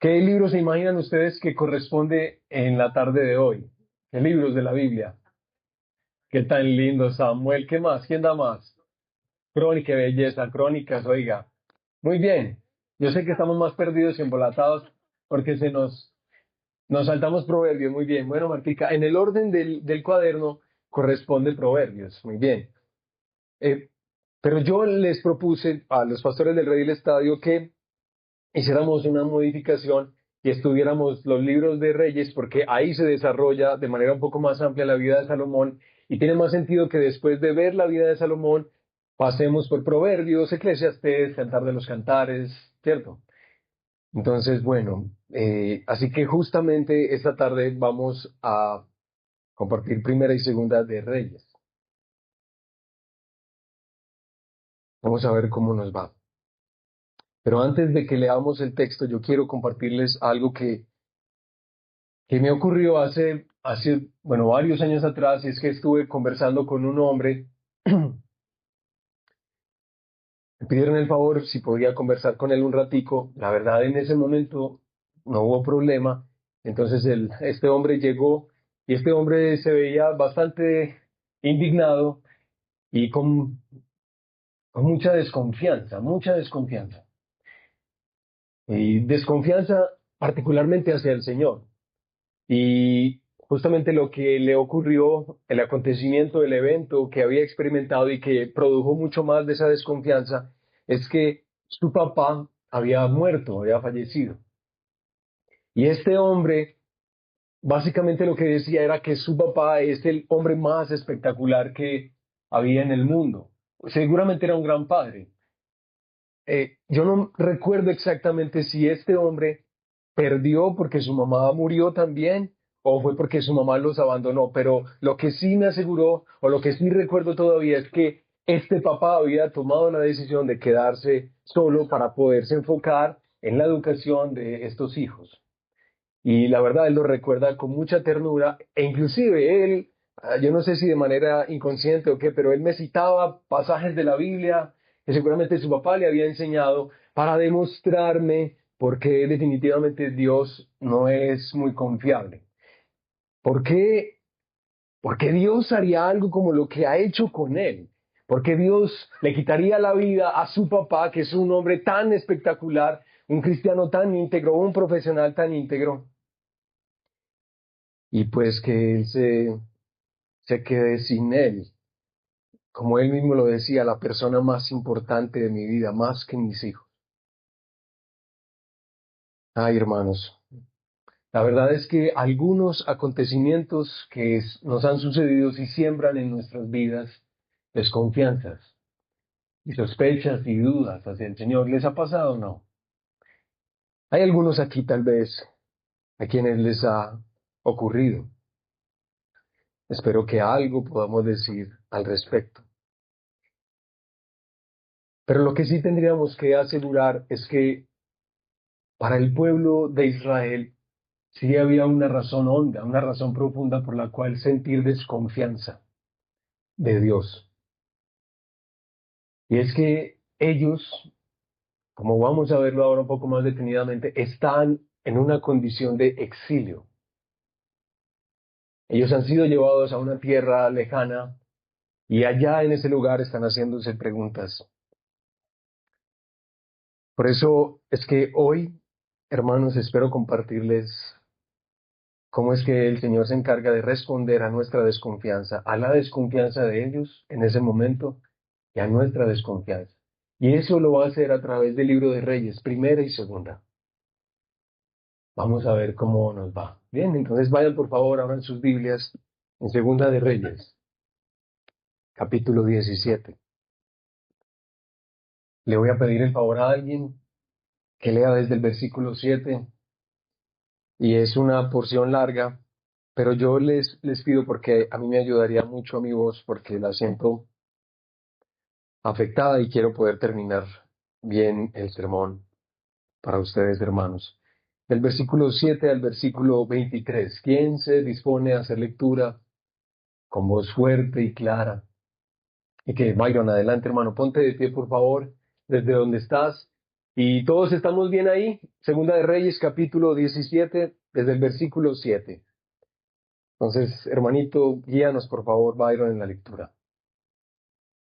¿Qué libros se imaginan ustedes que corresponde en la tarde de hoy? ¿Qué libros de la Biblia? ¿Qué tan lindo, Samuel? ¿Qué más? ¿Quién da más? Crónica, qué belleza, crónicas, oiga. Muy bien. Yo sé que estamos más perdidos y embolatados porque nos saltamos proverbios. Muy bien. Bueno, Martica, en el orden del cuaderno corresponde proverbios. Muy bien. Eh, pero yo les propuse a los pastores del Rey del Estadio que hiciéramos una modificación y estudiáramos los libros de Reyes, porque ahí se desarrolla de manera un poco más amplia la vida de Salomón, y tiene más sentido que después de ver la vida de Salomón, pasemos por Proverbios, Eclesiastés, Cantar de los Cantares, ¿cierto? Entonces, bueno, así que justamente esta tarde vamos a compartir primera y segunda de Reyes. Vamos a ver cómo nos va. Pero antes de que leamos el texto, yo quiero compartirles algo que me ocurrió bueno, varios años atrás, y es que estuve conversando con un hombre, me pidieron el favor si podía conversar con él un ratico. La verdad, en ese momento no hubo problema. Entonces este hombre llegó, y este hombre se veía bastante indignado y con mucha desconfianza, mucha desconfianza. Y desconfianza particularmente hacia el Señor. Y justamente lo que le ocurrió, el acontecimiento, el evento que había experimentado y que produjo mucho más de esa desconfianza, es que su papá había muerto, había fallecido. Y este hombre, básicamente lo que decía era que su papá es el hombre más espectacular que había en el mundo. Seguramente era un gran padre. Yo no recuerdo exactamente si este hombre perdió porque su mamá murió también o fue porque su mamá los abandonó, pero lo que sí me aseguró o lo que sí recuerdo todavía es que este papá había tomado la decisión de quedarse solo para poderse enfocar en la educación de estos hijos. Y la verdad, él lo recuerda con mucha ternura e inclusive él, yo no sé si de manera inconsciente o qué, pero él me citaba pasajes de la Biblia que seguramente su papá le había enseñado para demostrarme por qué definitivamente Dios no es muy confiable. ¿Por qué, por qué Dios haría algo como lo que ha hecho con él? ¿Por qué Dios le quitaría la vida a su papá, que es un hombre tan espectacular, un cristiano tan íntegro, un profesional tan íntegro? Y pues que él se quede sin él. Como él mismo lo decía, la persona más importante de mi vida, más que mis hijos. Ay, hermanos, la verdad es que algunos acontecimientos que nos han sucedido sí siembran en nuestras vidas desconfianzas y sospechas y dudas hacia el Señor. ¿Les ha pasado o no? Hay algunos aquí tal vez a quienes les ha ocurrido. Espero que algo podamos decir al respecto. Pero lo que sí tendríamos que asegurar es que para el pueblo de Israel sí había una razón honda, una razón profunda por la cual sentir desconfianza de Dios. Y es que ellos, como vamos a verlo ahora un poco más detenidamente, están en una condición de exilio. Ellos han sido llevados a una tierra lejana y allá en ese lugar están haciéndose preguntas. Por eso es que hoy, hermanos, espero compartirles cómo es que el Señor se encarga de responder a nuestra desconfianza, a la desconfianza de ellos en ese momento y a nuestra desconfianza. Y eso lo va a hacer a través del libro de Reyes, primera y segunda. Vamos a ver cómo nos va. Bien, entonces vayan por favor, abran sus Biblias en segunda de Reyes, capítulo 17. Le voy a pedir el favor a alguien que lea desde el versículo 7 y es una porción larga, pero yo les pido porque a mí me ayudaría mucho a mi voz porque la siento afectada y quiero poder terminar bien el sermón para ustedes, hermanos. Del versículo 7 al versículo 23. ¿Quién se dispone a hacer lectura con voz fuerte y clara? Y que vayan adelante, hermano. Ponte de pie, por favor, desde donde estás. Y todos estamos bien ahí. Segunda de Reyes, capítulo 17, desde el versículo 7. Entonces, hermanito, guíanos por favor, Byron, en la lectura.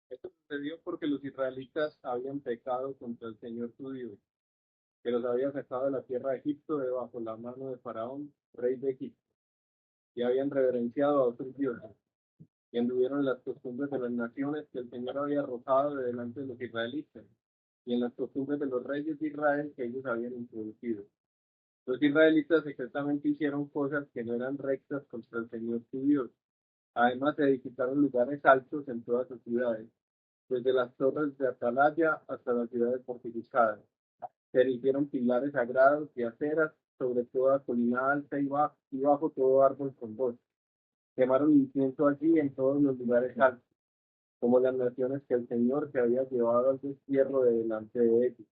Esto sucedió porque los israelitas habían pecado contra el Señor su Dios, que los había sacado de la tierra de Egipto de bajo la mano de Faraón, rey de Egipto, y habían reverenciado a otros dioses, y anduvieron en las costumbres de las naciones que el Señor había arrojado de delante de los israelitas, y en las costumbres de los reyes de Israel que ellos habían introducido. Los israelitas secretamente hicieron cosas que no eran rectas contra el Señor su Dios. Además, se edificaron lugares altos en todas sus ciudades, desde las torres de Atalaya hasta las ciudades fortificadas. Se erigieron pilares sagrados y aceras sobre toda colina alta y bajo todo árbol con bosque. Quemaron incienso allí en todos los lugares altos, como las naciones que el Señor se había llevado al destierro de delante de ellos,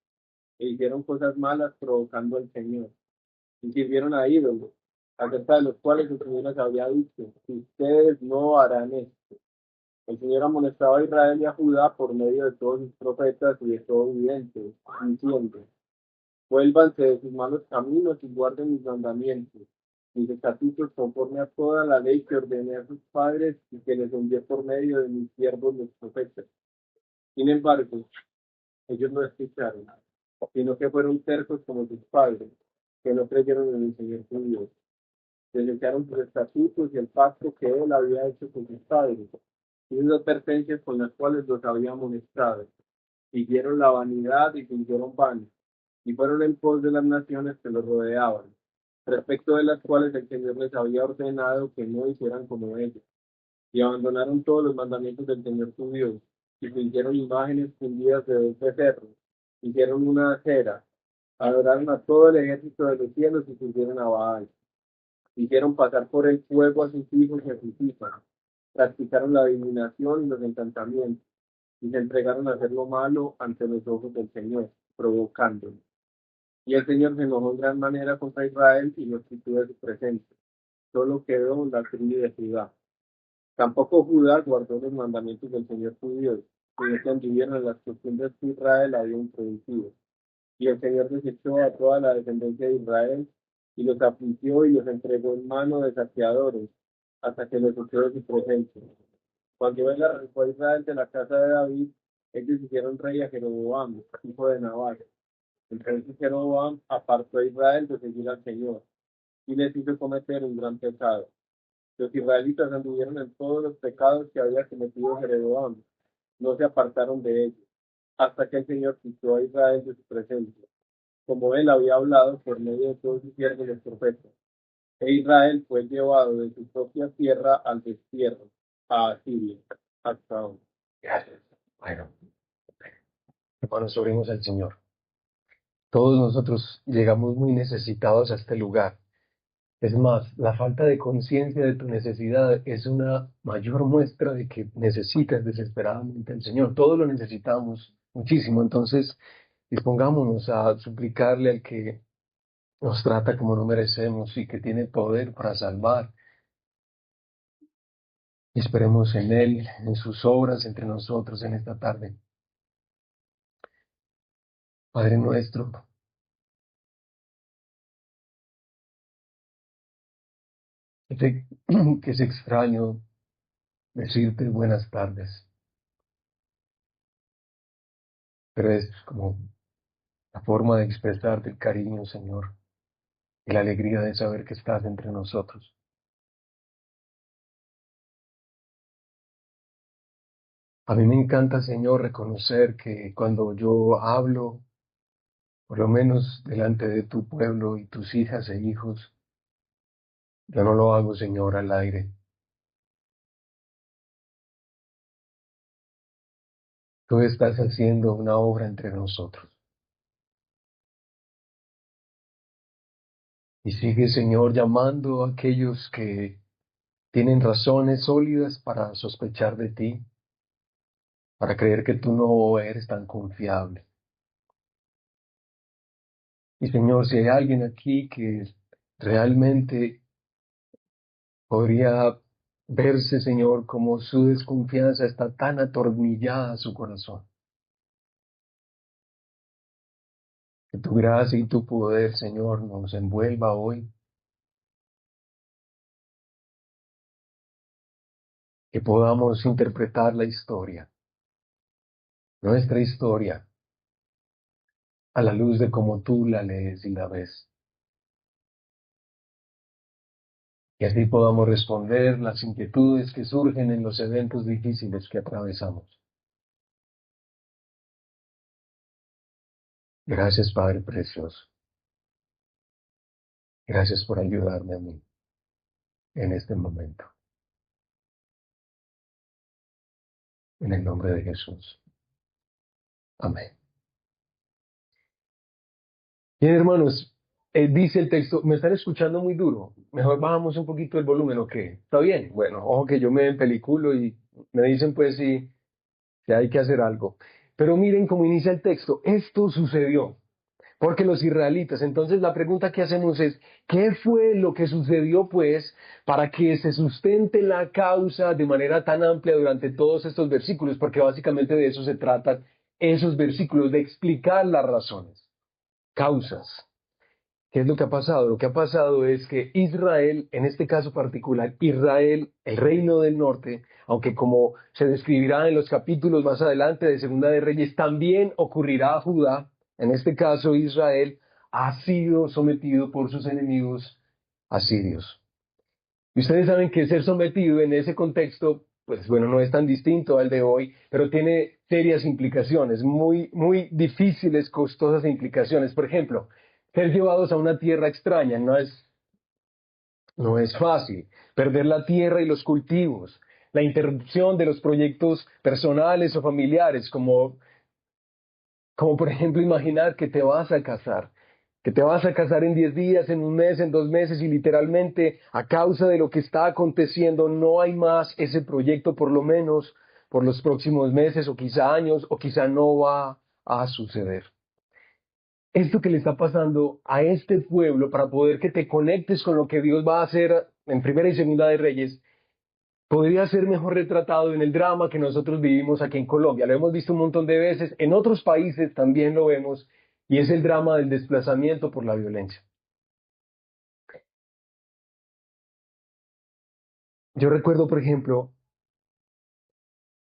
e hicieron cosas malas provocando al Señor, y sirvieron a ídolos, acerca de los cuales el Señor les había dicho: ustedes no harán esto. El Señor amonestaba a Israel y a Judá por medio de todos sus profetas y de todo vidente, diciendo: vuélvanse de sus malos caminos y guarden mis mandamientos, mis estatutos conforme a toda la ley que ordené a sus padres y que les envié por medio de mis siervos los profetas. Sin embargo, ellos no escucharon, sino que fueron tercos como sus padres, que no creyeron en el Señor su Dios. Desecharon sus estatutos y el pacto que él había hecho con sus padres, y sus advertencias con las cuales los había amonestado. Siguieron la vanidad y fingieron vanos, y fueron en pos de las naciones que los rodeaban, respecto de las cuales el Señor les había ordenado que no hicieran como ellos, y abandonaron todos los mandamientos del Señor su Dios, y fingieron imágenes fundidas de dos becerros, hicieron una acera, adoraron a todo el ejército de los cielos y sirvieron a Baal, hicieron pasar por el fuego a sus hijos y a sus hijas, practicaron la adivinación y los encantamientos, y se entregaron a hacer lo malo ante los ojos del Señor, provocándolo. Y el Señor se enojó en gran manera contra Israel y los quitó de su presencia. Solo quedó la tribu de Judá. Tampoco Judá guardó los mandamientos del Señor su Dios, sino que anduvieron en las costumbres que Israel había introducido. Y el Señor desechó a toda la descendencia de Israel y los afligió y los entregó en mano de saqueadores, hasta que los echó de su presencia. Cuando él arrancó a Israel de la casa de David, ellos hicieron rey a Jeroboam, hijo de Nabat. Entonces Jeroboam apartó a Israel de seguir al Señor y les hizo cometer un gran pecado. Los israelitas anduvieron en todos los pecados que había cometido Jeroboam, no se apartaron de ellos, hasta que el Señor quitó a Israel de su presencia, como él había hablado por medio de todos sus siervos los profetas. E Israel fue llevado de su propia tierra al destierro, a Asiria, hasta ahora. Gracias, Byron. Hermanos, oremos al Señor. Todos nosotros llegamos muy necesitados a este lugar. Es más, la falta de conciencia de tu necesidad es una mayor muestra de que necesitas desesperadamente al Señor. Todos lo necesitamos muchísimo. Entonces, dispongámonos a suplicarle al que nos trata como no merecemos y que tiene poder para salvar. Esperemos en Él, en sus obras entre nosotros en esta tarde. Padre nuestro, que que es extraño decirte buenas tardes, pero es como la forma de expresarte el cariño, Señor, y la alegría de saber que estás entre nosotros. A mí me encanta, Señor, reconocer que cuando yo hablo, por lo menos delante de tu pueblo y tus hijas e hijos, yo no lo hago, Señor, al aire. Tú estás haciendo una obra entre nosotros. Y sigue, Señor, llamando a aquellos que tienen razones sólidas para sospechar de ti, para creer que tú no eres tan confiable. Y Señor, si hay alguien aquí que realmente podría verse, Señor, como su desconfianza está tan atornillada a su corazón, Que tu gracia y tu poder, Señor, nos envuelva hoy. Que podamos interpretar la historia, nuestra historia, a la luz de cómo tú la lees y la ves. Y así podamos responder las inquietudes que surgen en los eventos difíciles que atravesamos. Gracias, Padre Precioso. Gracias por ayudarme a mí en este momento. En el nombre de Jesús. Amén. Bien, hermanos, dice el texto, ¿me están escuchando muy duro? Mejor bajamos un poquito el volumen, ¿o qué? ¿Está bien? Bueno, ojo que yo me empeliculo y me dicen pues si hay que hacer algo. Pero miren cómo inicia el texto. Esto sucedió porque los israelitas. Entonces la pregunta que hacemos es, ¿qué fue lo que sucedió pues para que se sustente la causa de manera tan amplia durante todos estos versículos? Porque básicamente de eso se tratan esos versículos, de explicar las razones, causas. ¿Qué es lo que ha pasado? Lo que ha pasado es que Israel, en este caso particular, Israel, el reino del norte, aunque como se describirá en los capítulos más adelante de Segunda de Reyes, también ocurrirá a Judá, en este caso Israel, ha sido sometido por sus enemigos asirios. Y ustedes saben que ser sometido en ese contexto, pues bueno, no es tan distinto al de hoy, pero tiene serias implicaciones, muy, muy difíciles, costosas implicaciones. Por ejemplo, ser llevados a una tierra extraña no es fácil. Perder la tierra y los cultivos, la interrupción de los proyectos personales o familiares, como por ejemplo imaginar que te vas a casar, que te vas a casar en 10 días, en un mes, en 2 meses y literalmente a causa de lo que está aconteciendo no hay más ese proyecto por lo menos por los próximos meses o quizá años o quizá no va a suceder. Esto que le está pasando a este pueblo para poder que te conectes con lo que Dios va a hacer en Primera y Segunda de Reyes podría ser mejor retratado en el drama que nosotros vivimos aquí en Colombia. Lo hemos visto un montón de veces, en otros países también lo vemos, y es el drama del desplazamiento por la violencia. Yo recuerdo, por ejemplo,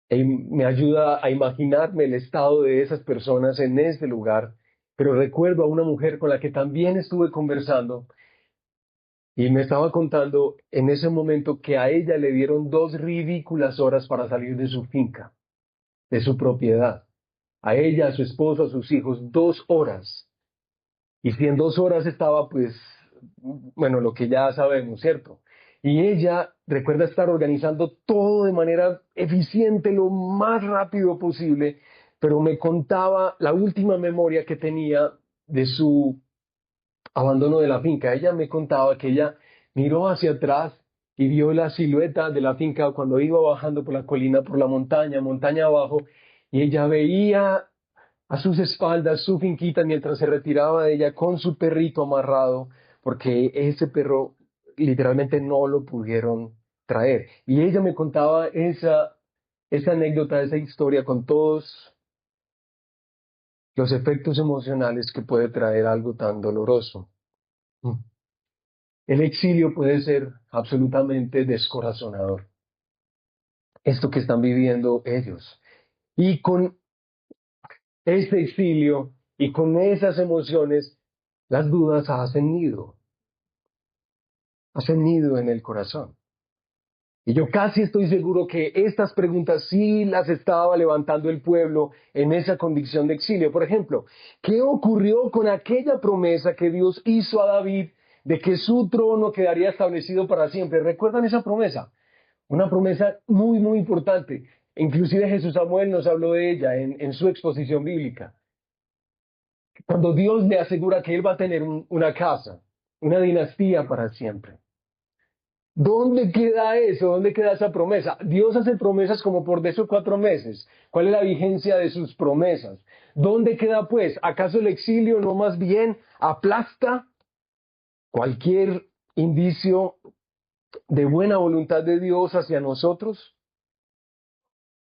me ayuda a imaginarme el estado de esas personas en este lugar, pero recuerdo a una mujer con la que también estuve conversando y me estaba contando en ese momento que a ella le dieron 2 ridículas horas para salir de su finca, de su propiedad. A ella, a su esposo, a sus hijos, 2 horas. Y si en 2 horas estaba, pues, bueno, lo que ya sabemos, ¿cierto? Y ella recuerda estar organizando todo de manera eficiente, lo más rápido posible, pero me contaba la última memoria que tenía de su abandono de la finca. Ella me contaba que ella miró hacia atrás y vio la silueta de la finca cuando iba bajando por la colina, por la montaña, montaña abajo, y ella veía a sus espaldas su finquita mientras se retiraba de ella con su perrito amarrado, porque ese perro literalmente no lo pudieron traer. Y ella me contaba esa anécdota, esa historia con todos los efectos emocionales que puede traer algo tan doloroso. El exilio puede ser absolutamente descorazonador. Esto que están viviendo ellos. Y con ese exilio y con esas emociones, las dudas hacen nido en el corazón. Y yo casi estoy seguro que estas preguntas sí las estaba levantando el pueblo en esa condición de exilio. Por ejemplo, ¿qué ocurrió con aquella promesa que Dios hizo a David de que su trono quedaría establecido para siempre? ¿Recuerdan esa promesa? Una promesa muy, muy importante. Inclusive Jesús Samuel nos habló de ella en su exposición bíblica. Cuando Dios le asegura que Él va a tener una casa, una dinastía para siempre. ¿Dónde queda eso? ¿Dónde queda esa promesa? Dios hace promesas como por de esos 4 meses. ¿Cuál es la vigencia de sus promesas? ¿Dónde queda pues? ¿Acaso el exilio no más bien aplasta cualquier indicio de buena voluntad de Dios hacia nosotros?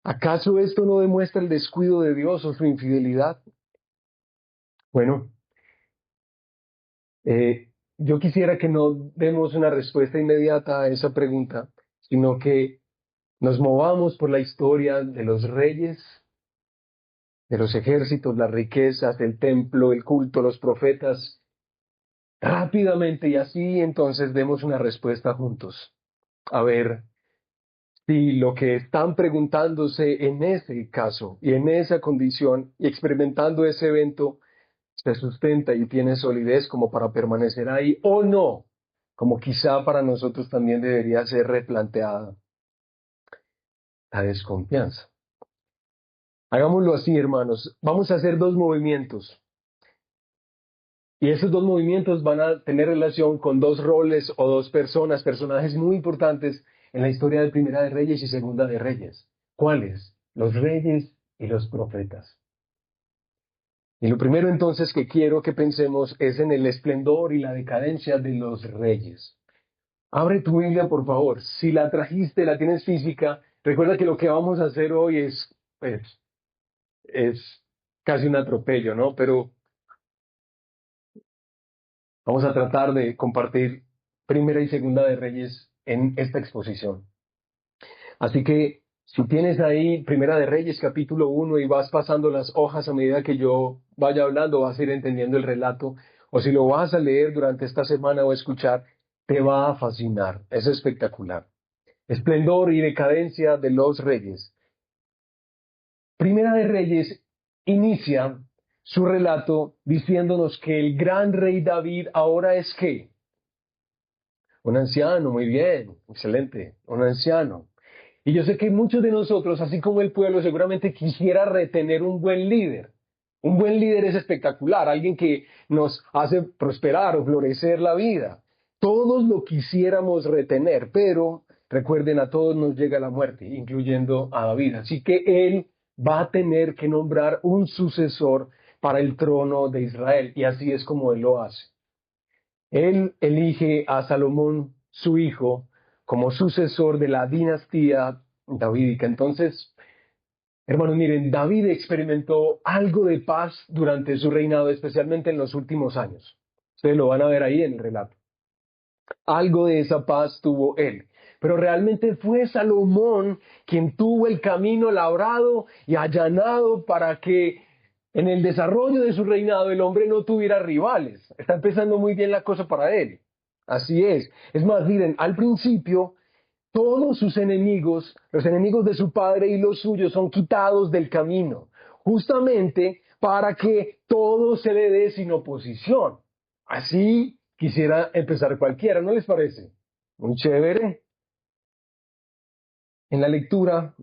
¿Acaso esto no demuestra el descuido de Dios o su infidelidad? Bueno, Yo quisiera que no demos una respuesta inmediata a esa pregunta, sino que nos movamos por la historia de los reyes, de los ejércitos, las riquezas, el templo, el culto, los profetas, rápidamente y así entonces demos una respuesta juntos. A ver si lo que están preguntándose en ese caso y en esa condición y experimentando ese evento se sustenta y tiene solidez como para permanecer ahí o no, como quizá para nosotros también debería ser replanteada la desconfianza. Hagámoslo así, hermanos. Vamos a hacer dos movimientos. Y esos dos movimientos van a tener relación con dos roles o dos personas, personajes muy importantes en la historia de Primera de Reyes y Segunda de Reyes. ¿Cuáles? Los reyes y los profetas. Y lo primero entonces que quiero que pensemos es en el esplendor y la decadencia de los reyes. Abre tu Biblia, por favor. Si la trajiste, la tienes física, recuerda que lo que vamos a hacer hoy es casi un atropello, ¿no? Pero vamos a tratar de compartir Primera y Segunda de Reyes en esta exposición. Así que si tienes ahí Primera de Reyes capítulo 1 y vas pasando las hojas a medida que yo vaya hablando, vas a ir entendiendo el relato, o si lo vas a leer durante esta semana o escuchar, te va a fascinar. Es espectacular. Esplendor y decadencia de los reyes. Primera de Reyes inicia su relato diciéndonos que el gran rey David ahora es ¿qué? Un anciano, muy bien, excelente, un anciano. Y yo sé que muchos de nosotros, así como el pueblo, seguramente quisiera retener un buen líder. Un buen líder es espectacular, alguien que nos hace prosperar o florecer la vida. Todos lo quisiéramos retener, pero recuerden, a todos nos llega la muerte, incluyendo a David. Así que él va a tener que nombrar un sucesor para el trono de Israel, y así es como él lo hace. Él elige a Salomón, su hijo, como sucesor de la dinastía davídica. Entonces, hermanos, miren, David experimentó algo de paz durante su reinado, especialmente en los últimos años. Ustedes lo van a ver ahí en el relato. Algo de esa paz tuvo él. Pero realmente fue Salomón quien tuvo el camino labrado y allanado para que en el desarrollo de su reinado el hombre no tuviera rivales. Está empezando muy bien la cosa para él. Así es. Es más, miren, al principio todos sus enemigos, los enemigos de su padre y los suyos, son quitados del camino, justamente para que todo se le dé sin oposición. Así quisiera empezar cualquiera, ¿no les parece? Muy chévere. En la lectura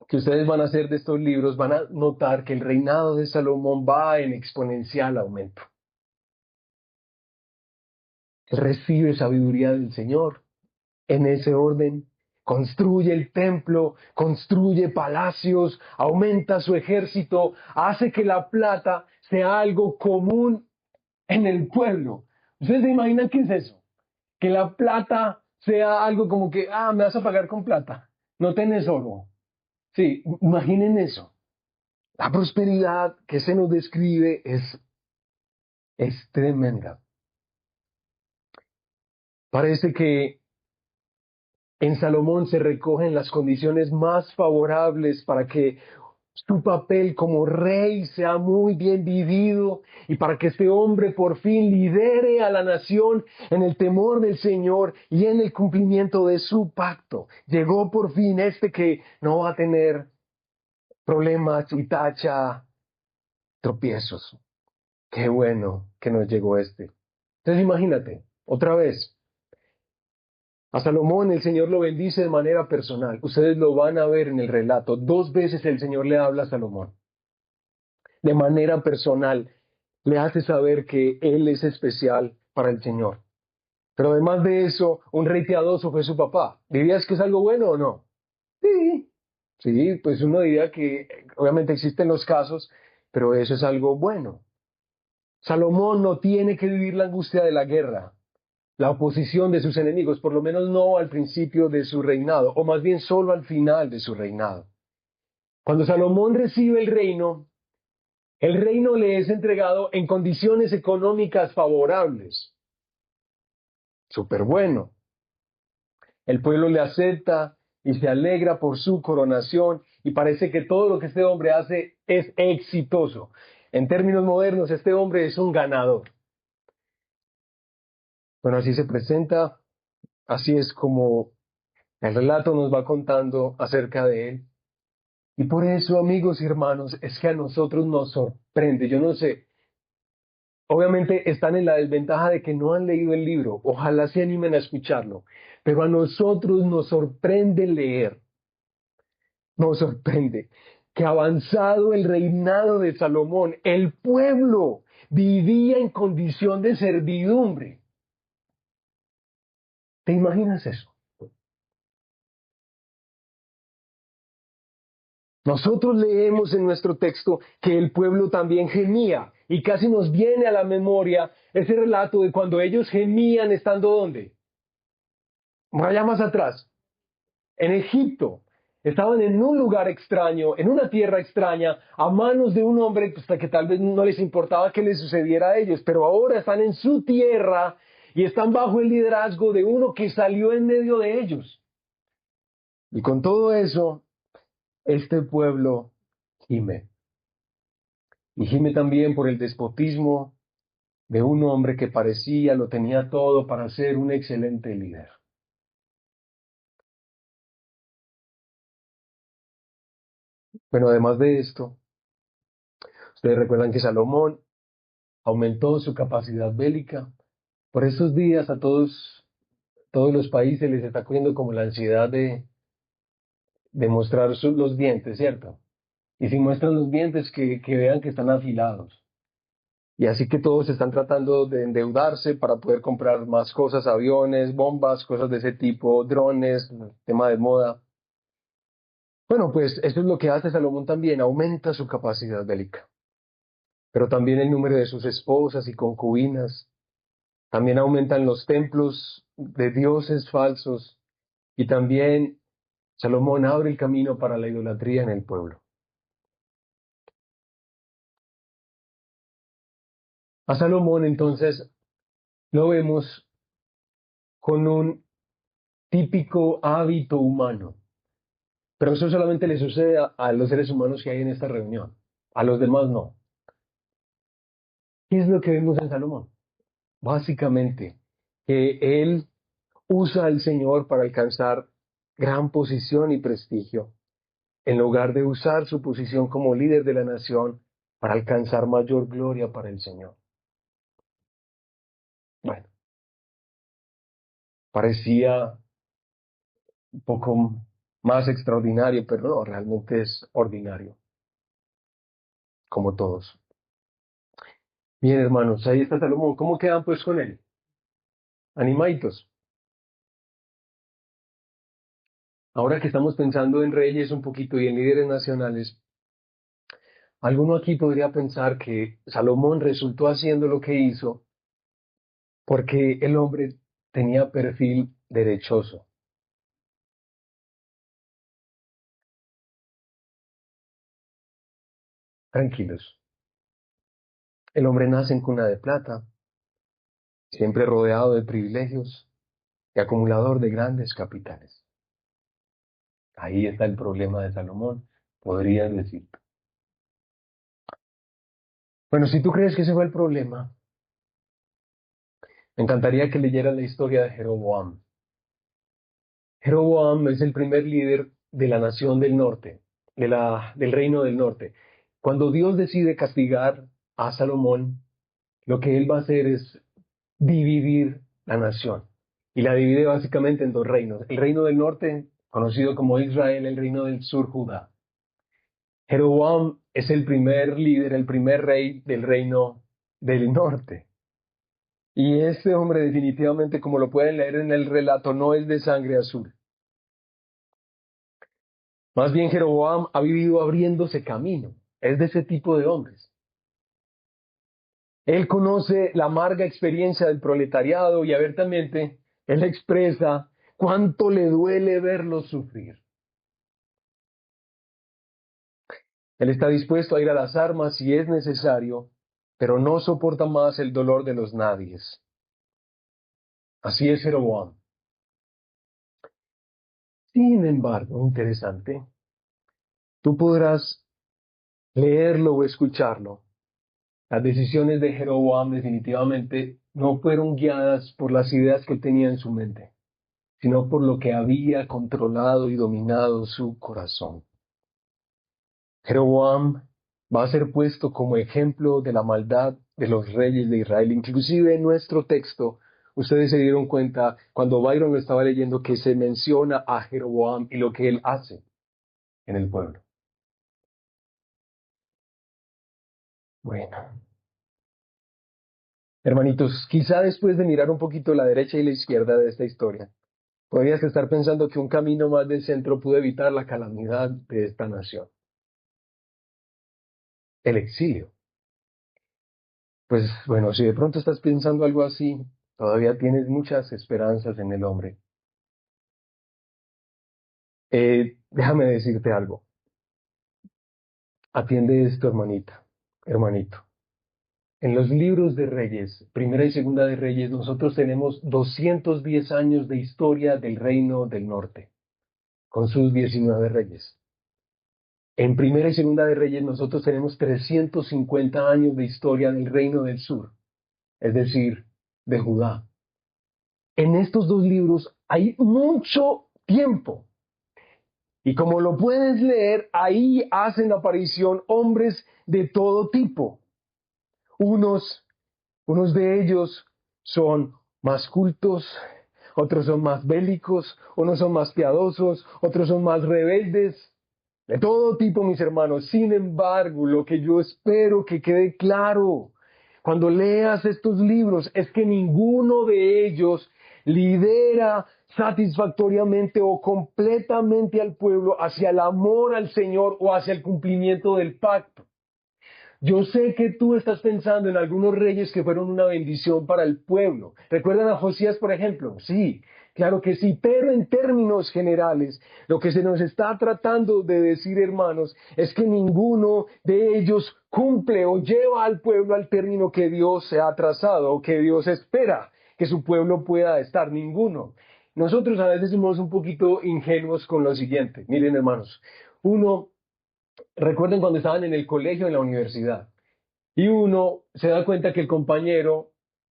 que ustedes van a hacer de estos libros, van a notar que el reinado de Salomón va en exponencial aumento. Recibe sabiduría del Señor en ese orden. Construye el templo, construye palacios, aumenta su ejército, hace que la plata sea algo común en el pueblo. ¿Ustedes se imaginan qué es eso? Que la plata sea algo como que, me vas a pagar con plata, no tenés oro. Sí, imaginen eso. La prosperidad que se nos describe es tremenda. Parece que en Salomón se recogen las condiciones más favorables para que su papel como rey sea muy bien vivido y para que este hombre por fin lidere a la nación en el temor del Señor y en el cumplimiento de su pacto. Llegó por fin este que no va a tener problemas y tacha tropiezos. Qué bueno que nos llegó este. Entonces imagínate, otra vez, a Salomón el Señor lo bendice de manera personal. Ustedes lo van a ver en el relato. 2 veces el Señor le habla a Salomón. De manera personal, le hace saber que Él es especial para el Señor. Pero además de eso, un rey piadoso fue su papá. ¿Dirías que es algo bueno o no? Sí. Sí, pues uno diría que obviamente existen los casos, pero eso es algo bueno. Salomón no tiene que vivir la angustia de la guerra, la oposición de sus enemigos, por lo menos no al principio de su reinado, o más bien solo al final de su reinado. Cuando Salomón recibe el reino, El reino le es entregado en condiciones económicas favorables. Súper bueno. El pueblo le acepta y se alegra por su coronación y parece que todo lo que este hombre hace es exitoso. En términos modernos, este hombre es un ganador. Bueno, así se presenta, así es como el relato nos va contando acerca de él. Y por eso, amigos y hermanos, es que a nosotros nos sorprende. Yo no sé, obviamente están en la desventaja de que no han leído el libro. Ojalá se animen a escucharlo. Pero a nosotros nos sorprende leer. Nos sorprende que avanzado el reinado de Salomón, el pueblo vivía en condición de servidumbre. ¿Te imaginas eso? Nosotros leemos en nuestro texto que el pueblo también gemía y casi nos viene a la memoria ese relato de cuando ellos gemían estando ¿dónde? Vaya más atrás, en Egipto. Estaban en un lugar extraño, en una tierra extraña, a manos de un hombre pues, que tal vez no les importaba que les sucediera a ellos, pero ahora están en su tierra y están bajo el liderazgo de uno que salió en medio de ellos. Y con todo eso, este pueblo gime. Y gime también por el despotismo de un hombre que parecía lo tenía todo para ser un excelente líder. Bueno, además de esto, ustedes recuerdan que Salomón aumentó su capacidad bélica. Por estos días a todos los países les está cogiendo como la ansiedad de mostrar los dientes, ¿cierto? Y si muestran los dientes, que vean que están afilados. Y así que todos están tratando de endeudarse para poder comprar más cosas, aviones, bombas, cosas de ese tipo, drones, tema de moda. Bueno, pues eso es lo que hace Salomón también, aumenta su capacidad bélica, pero también el número de sus esposas y concubinas, también aumentan los templos de dioses falsos y también Salomón abre el camino para la idolatría en el pueblo. A Salomón entonces lo vemos con un típico hábito humano, pero eso solamente le sucede a los seres humanos que hay en esta reunión, a los demás no. ¿Qué es lo que vemos en Salomón? Básicamente, que él usa al Señor para alcanzar gran posición y prestigio, en lugar de usar su posición como líder de la nación para alcanzar mayor gloria para el Señor. Bueno, parecía un poco más extraordinario, pero no, realmente es ordinario, como todos. Bien, hermanos, ahí está Salomón. ¿Cómo quedan pues con él? Animaditos. Ahora que estamos pensando en reyes un poquito y en líderes nacionales, alguno aquí podría pensar que Salomón resultó haciendo lo que hizo porque el hombre tenía perfil derechoso. Tranquilos. El hombre nace en cuna de plata, siempre rodeado de privilegios y acumulador de grandes capitales. Ahí está el problema de Salomón, podrías decir. Bueno, si tú crees que ese fue el problema, me encantaría que leyeras la historia de Jeroboam. Jeroboam es el primer líder de la nación del norte, del reino del norte. Cuando Dios decide castigar a Salomón, lo que él va a hacer es dividir la nación. Y la divide básicamente en dos reinos. El reino del norte, conocido como Israel, el reino del sur, Judá. Jeroboam es el primer líder, el primer rey del reino del norte. Y este hombre definitivamente, como lo pueden leer en el relato, no es de sangre azul. Más bien Jeroboam ha vivido abriéndose camino. Es de ese tipo de hombres. Él conoce la amarga experiencia del proletariado y abiertamente él expresa cuánto le duele verlos sufrir. Él está dispuesto a ir a las armas si es necesario, pero no soporta más el dolor de los nadies. Así es Jeroboam. Sin embargo, interesante, tú podrás leerlo o escucharlo. Las decisiones de Jeroboam definitivamente no fueron guiadas por las ideas que él tenía en su mente, sino por lo que había controlado y dominado su corazón. Jeroboam va a ser puesto como ejemplo de la maldad de los reyes de Israel. Inclusive en nuestro texto, ustedes se dieron cuenta cuando Byron lo estaba leyendo que se menciona a Jeroboam y lo que él hace en el pueblo. Bueno, hermanitos, quizá después de mirar un poquito la derecha y la izquierda de esta historia, podrías estar pensando que un camino más del centro pudo evitar la calamidad de esta nación. El exilio. Pues bueno, si de pronto estás pensando algo así, todavía tienes muchas esperanzas en el hombre. Déjame decirte algo. Atiende esto, hermanita, hermanito. En los libros de Reyes, Primera y Segunda de Reyes, nosotros tenemos 210 años de historia del Reino del Norte, con sus 19 reyes. En Primera y Segunda de Reyes, nosotros tenemos 350 años de historia del Reino del Sur, es decir, de Judá. En estos dos libros hay mucho tiempo. Y como lo puedes leer, ahí hacen aparición hombres de todo tipo. Unos de ellos son más cultos, otros son más bélicos, unos son más piadosos, otros son más rebeldes. De todo tipo, mis hermanos. Sin embargo, lo que yo espero que quede claro cuando leas estos libros es que ninguno de ellos lidera satisfactoriamente o completamente al pueblo hacia el amor al Señor o hacia el cumplimiento del pacto. Yo sé que tú estás pensando en algunos reyes que fueron una bendición para el pueblo. ¿Recuerdan a Josías, por ejemplo? Sí, claro que sí, pero en términos generales, lo que se nos está tratando de decir, hermanos, es que ninguno de ellos cumple o lleva al pueblo al término que Dios se ha trazado o que Dios espera que su pueblo pueda estar. Ninguno. Nosotros a veces somos un poquito ingenuos con lo siguiente. Miren, hermanos, uno recuerden cuando estaban en el colegio, en la universidad, y uno se da cuenta que el compañero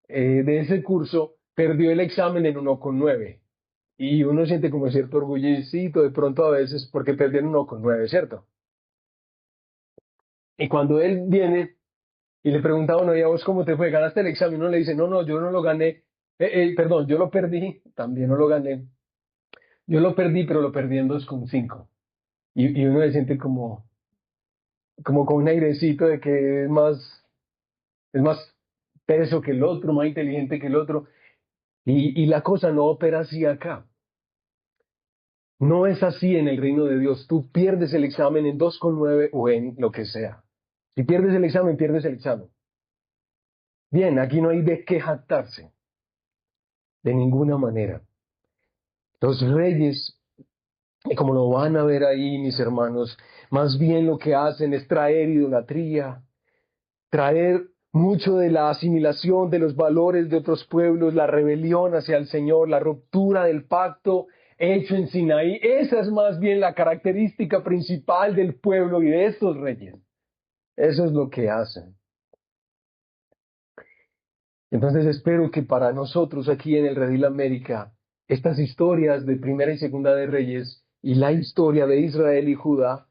de ese curso perdió el examen en 1,9. Y uno siente como cierto orgullecito de pronto a veces porque perdió en 1,9, ¿cierto? Y cuando él viene y le pregunta a uno, ¿y a vos cómo te fue? ¿Ganaste el examen? Uno le dice, no, no, yo no lo gané. Perdón, yo lo perdí, también no lo gané. Yo lo perdí, pero lo perdí en 2,5. Y uno se siente como con un airecito de que es más teso que el otro, más inteligente que el otro. Y la cosa no opera así acá. No es así en el reino de Dios. Tú pierdes el examen en 2,9 o en lo que sea. Si pierdes el examen, pierdes el examen. Bien, aquí no hay de qué jactarse. De ninguna manera. Los reyes, como lo van a ver ahí, mis hermanos, más bien lo que hacen es traer idolatría, traer mucho de la asimilación de los valores de otros pueblos, la rebelión hacia el Señor, la ruptura del pacto hecho en Sinaí. Esa es más bien la característica principal del pueblo y de estos reyes. Eso es lo que hacen. Entonces espero que para nosotros aquí en el Redil América, estas historias de Primera y Segunda de Reyes y la historia de Israel y Judá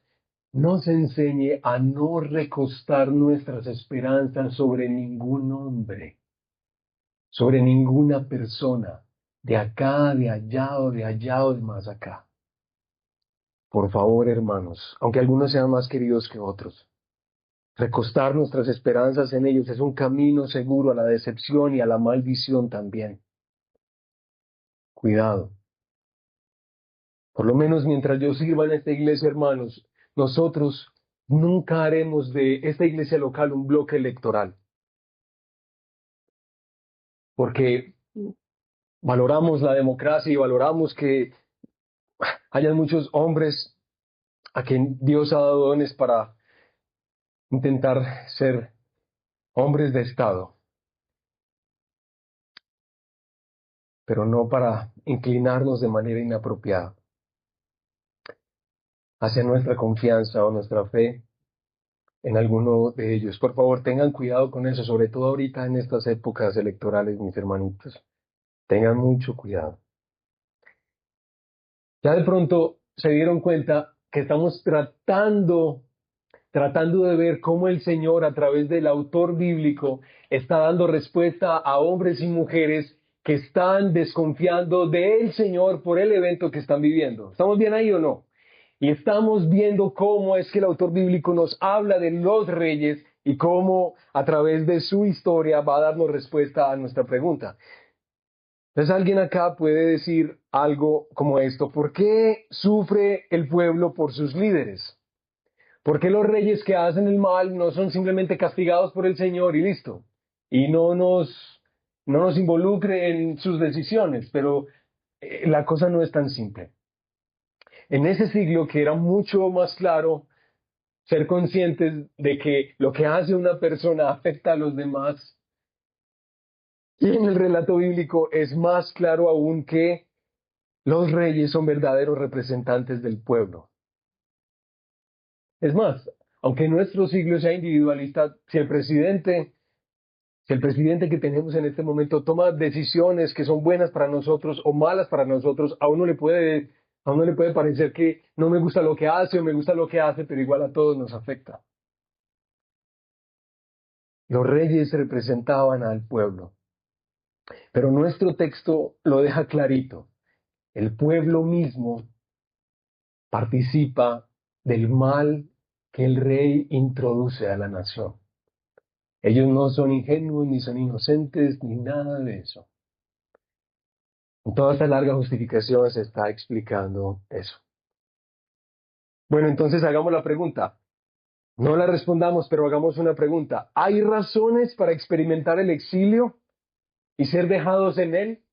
nos enseñe a no recostar nuestras esperanzas sobre ningún hombre, sobre ninguna persona, de acá, de allá o de allá o de más acá. Por favor, hermanos, aunque algunos sean más queridos que otros, recostar nuestras esperanzas en ellos es un camino seguro a la decepción y a la maldición también. Cuidado. Por lo menos mientras yo sirva en esta iglesia, hermanos, nosotros nunca haremos de esta iglesia local un bloque electoral, porque valoramos la democracia y valoramos que hayan muchos hombres a quien Dios ha dado dones para intentar ser hombres de Estado, pero no para inclinarnos de manera inapropiada hacia nuestra confianza o nuestra fe en alguno de ellos. Por favor, tengan cuidado con eso, sobre todo ahorita en estas épocas electorales, mis hermanitos. Tengan mucho cuidado. Ya de pronto se dieron cuenta que estamos tratando de ver cómo el Señor, a través del autor bíblico, está dando respuesta a hombres y mujeres que están desconfiando del Señor por el evento que están viviendo. ¿Estamos bien ahí o no? Y estamos viendo cómo es que el autor bíblico nos habla de los reyes y cómo a través de su historia va a darnos respuesta a nuestra pregunta. Entonces alguien acá puede decir algo como esto: ¿por qué sufre el pueblo por sus líderes? ¿Por qué los reyes que hacen el mal no son simplemente castigados por el Señor y listo? Y no nos involucre en sus decisiones, pero la cosa no es tan simple. En ese siglo, que era mucho más claro ser conscientes de que lo que hace una persona afecta a los demás, y en el relato bíblico es más claro aún que los reyes son verdaderos representantes del pueblo. Es más, aunque nuestro siglo sea individualista, si el presidente que tenemos en este momento toma decisiones que son buenas para nosotros o malas para nosotros, a uno le puede parecer que no me gusta lo que hace o me gusta lo que hace, pero igual a todos nos afecta. Los reyes representaban al pueblo, pero nuestro texto lo deja clarito. El pueblo mismo participa del mal que el rey introduce a la nación. Ellos no son ingenuos, ni son inocentes, ni nada de eso. En toda esta larga justificación se está explicando eso. Bueno, entonces hagamos la pregunta. No la respondamos, pero hagamos una pregunta. ¿Hay razones para experimentar el exilio y ser dejados en él?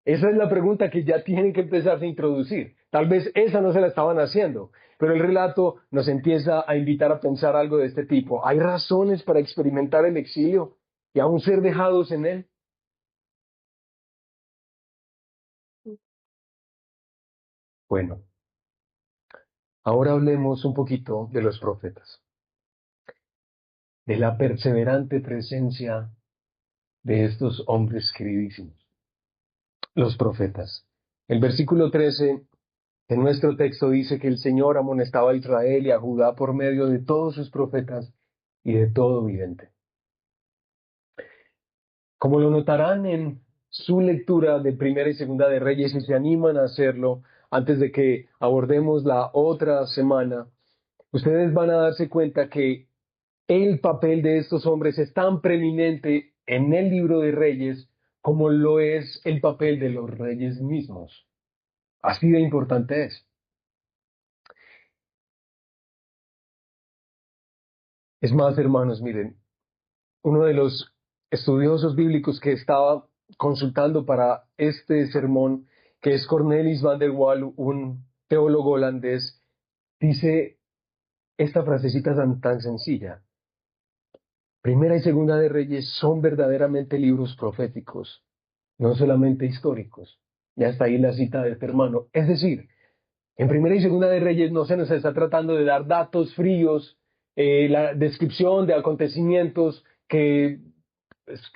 Esa es la pregunta que ya tienen que empezar a introducir. Tal vez esa no se la estaban haciendo, pero el relato nos empieza a invitar a pensar algo de este tipo. ¿Hay razones para experimentar el exilio y aún ser dejados en él? Bueno, ahora hablemos un poquito de los profetas, de la perseverante presencia de estos hombres queridísimos, los profetas. El versículo 13 de nuestro texto dice que el Señor amonestaba a Israel y a Judá por medio de todos sus profetas y de todo vidente. Como lo notarán en su lectura de Primera y Segunda de Reyes, y se animan a hacerlo antes de que abordemos la otra semana, ustedes van a darse cuenta que el papel de estos hombres es tan preeminente en el libro de Reyes como lo es el papel de los reyes mismos. Así de importante es. Es más, hermanos, miren, uno de los estudiosos bíblicos que estaba consultando para este sermón, que es Cornelis van der Waal, un teólogo holandés, dice esta frasecita tan sencilla: Primera y Segunda de Reyes son verdaderamente libros proféticos, no solamente históricos. Y hasta ahí la cita de este hermano. Es decir, en Primera y Segunda de Reyes no se nos está tratando de dar datos fríos, la descripción de acontecimientos pues,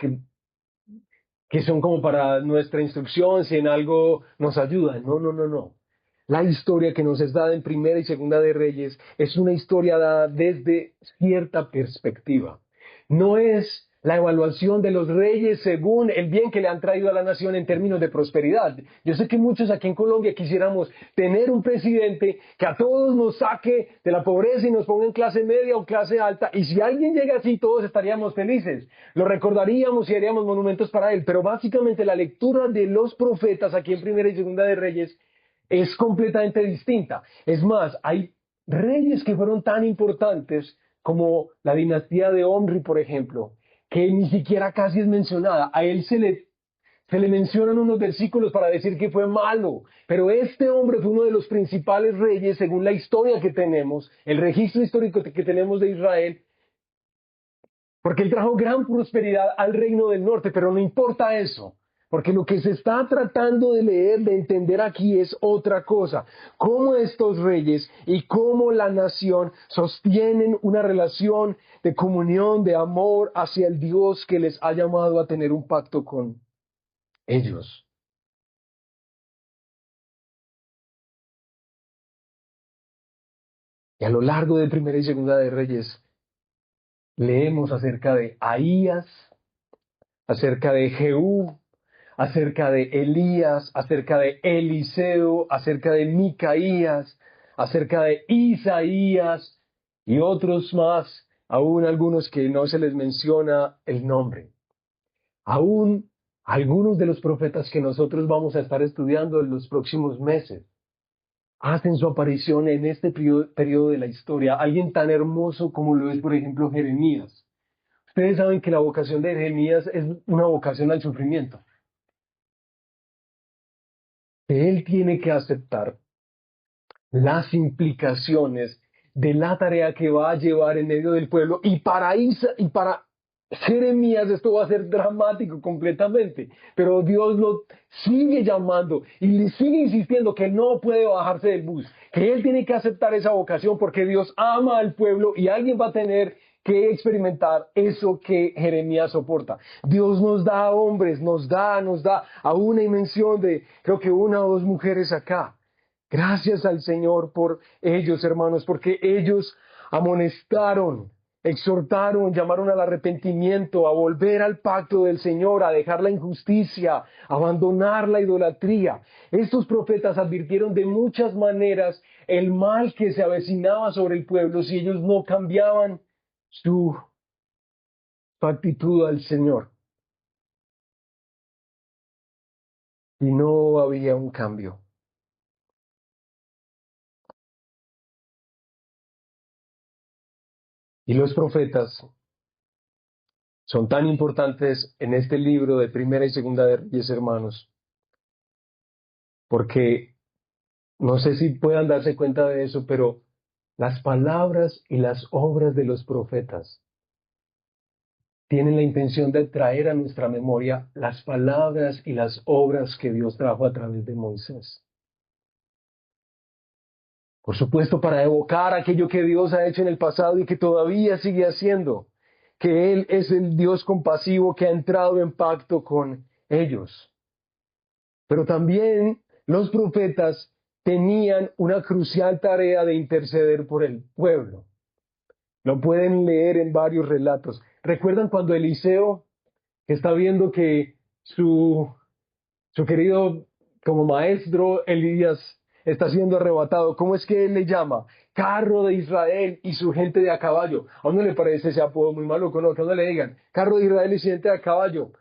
que son como para nuestra instrucción, si en algo nos ayudan. No, no, no, no. La historia que nos es dada en Primera y Segunda de Reyes es una historia dada desde cierta perspectiva. No es la evaluación de los reyes según el bien que le han traído a la nación en términos de prosperidad. Yo sé que muchos aquí en Colombia quisiéramos tener un presidente que a todos nos saque de la pobreza y nos ponga en clase media o clase alta, y si alguien llega así, todos estaríamos felices. Lo recordaríamos y haríamos monumentos para él, pero básicamente la lectura de los profetas aquí en Primera y Segunda de Reyes es completamente distinta. Es más, hay reyes que fueron tan importantes como la dinastía de Omri, por ejemplo, que ni siquiera casi es mencionada. A él Se le mencionan unos versículos para decir que fue malo, pero este hombre fue uno de los principales reyes según la historia que tenemos, el registro histórico que tenemos de Israel, porque él trajo gran prosperidad al reino del norte, pero no importa eso, porque lo que se está tratando de leer, de entender aquí es otra cosa, cómo estos reyes y cómo la nación sostienen una relación de comunión, de amor hacia el Dios que les ha llamado a tener un pacto con ellos. Y a lo largo de Primera y Segunda de Reyes leemos acerca de Ahías, acerca de Jehú, acerca de Elías, acerca de Eliseo, acerca de Micaías, acerca de Isaías y otros más, aún algunos que no se les menciona el nombre. Aún algunos de los profetas que nosotros vamos a estar estudiando en los próximos meses hacen su aparición en este periodo de la historia. Alguien tan hermoso como lo es, por ejemplo, Jeremías. Ustedes saben que la vocación de Jeremías es una vocación al sufrimiento. Que él tiene que aceptar las implicaciones de la tarea que va a llevar en medio del pueblo. Y para Jeremías esto va a ser dramático completamente, pero Dios lo sigue llamando y le sigue insistiendo que no puede bajarse del bus, que él tiene que aceptar esa vocación porque Dios ama al pueblo y alguien va a tener que experimentar eso que Jeremías soporta. Dios nos da hombres, nos da aún hay mención de creo que una o dos mujeres acá. Gracias al Señor por ellos, hermanos, porque ellos amonestaron, exhortaron, llamaron al arrepentimiento, a volver al pacto del Señor, a dejar la injusticia, a abandonar la idolatría. Estos profetas advirtieron de muchas maneras el mal que se avecinaba sobre el pueblo si ellos no cambiaban su actitud al Señor. Y no había un cambio. Y los profetas son tan importantes en este libro de Primera y Segunda de Reyes, hermanos, porque no sé si puedan darse cuenta de eso, pero las palabras y las obras de los profetas tienen la intención de traer a nuestra memoria las palabras y las obras que Dios trajo a través de Moisés. Por supuesto, para evocar aquello que Dios ha hecho en el pasado y que todavía sigue haciendo, que Él es el Dios compasivo que ha entrado en pacto con ellos. Pero también los profetas tenían una crucial tarea de interceder por el pueblo. Lo pueden leer en varios relatos. ¿Recuerdan cuando Eliseo está viendo que su querido como maestro Elías está siendo arrebatado? ¿Cómo es que él le llama? Carro de Israel y su gente de a caballo. ¿A uno le parece ese apodo muy maluco? No, que a uno le digan, carro de Israel y su gente de a caballo.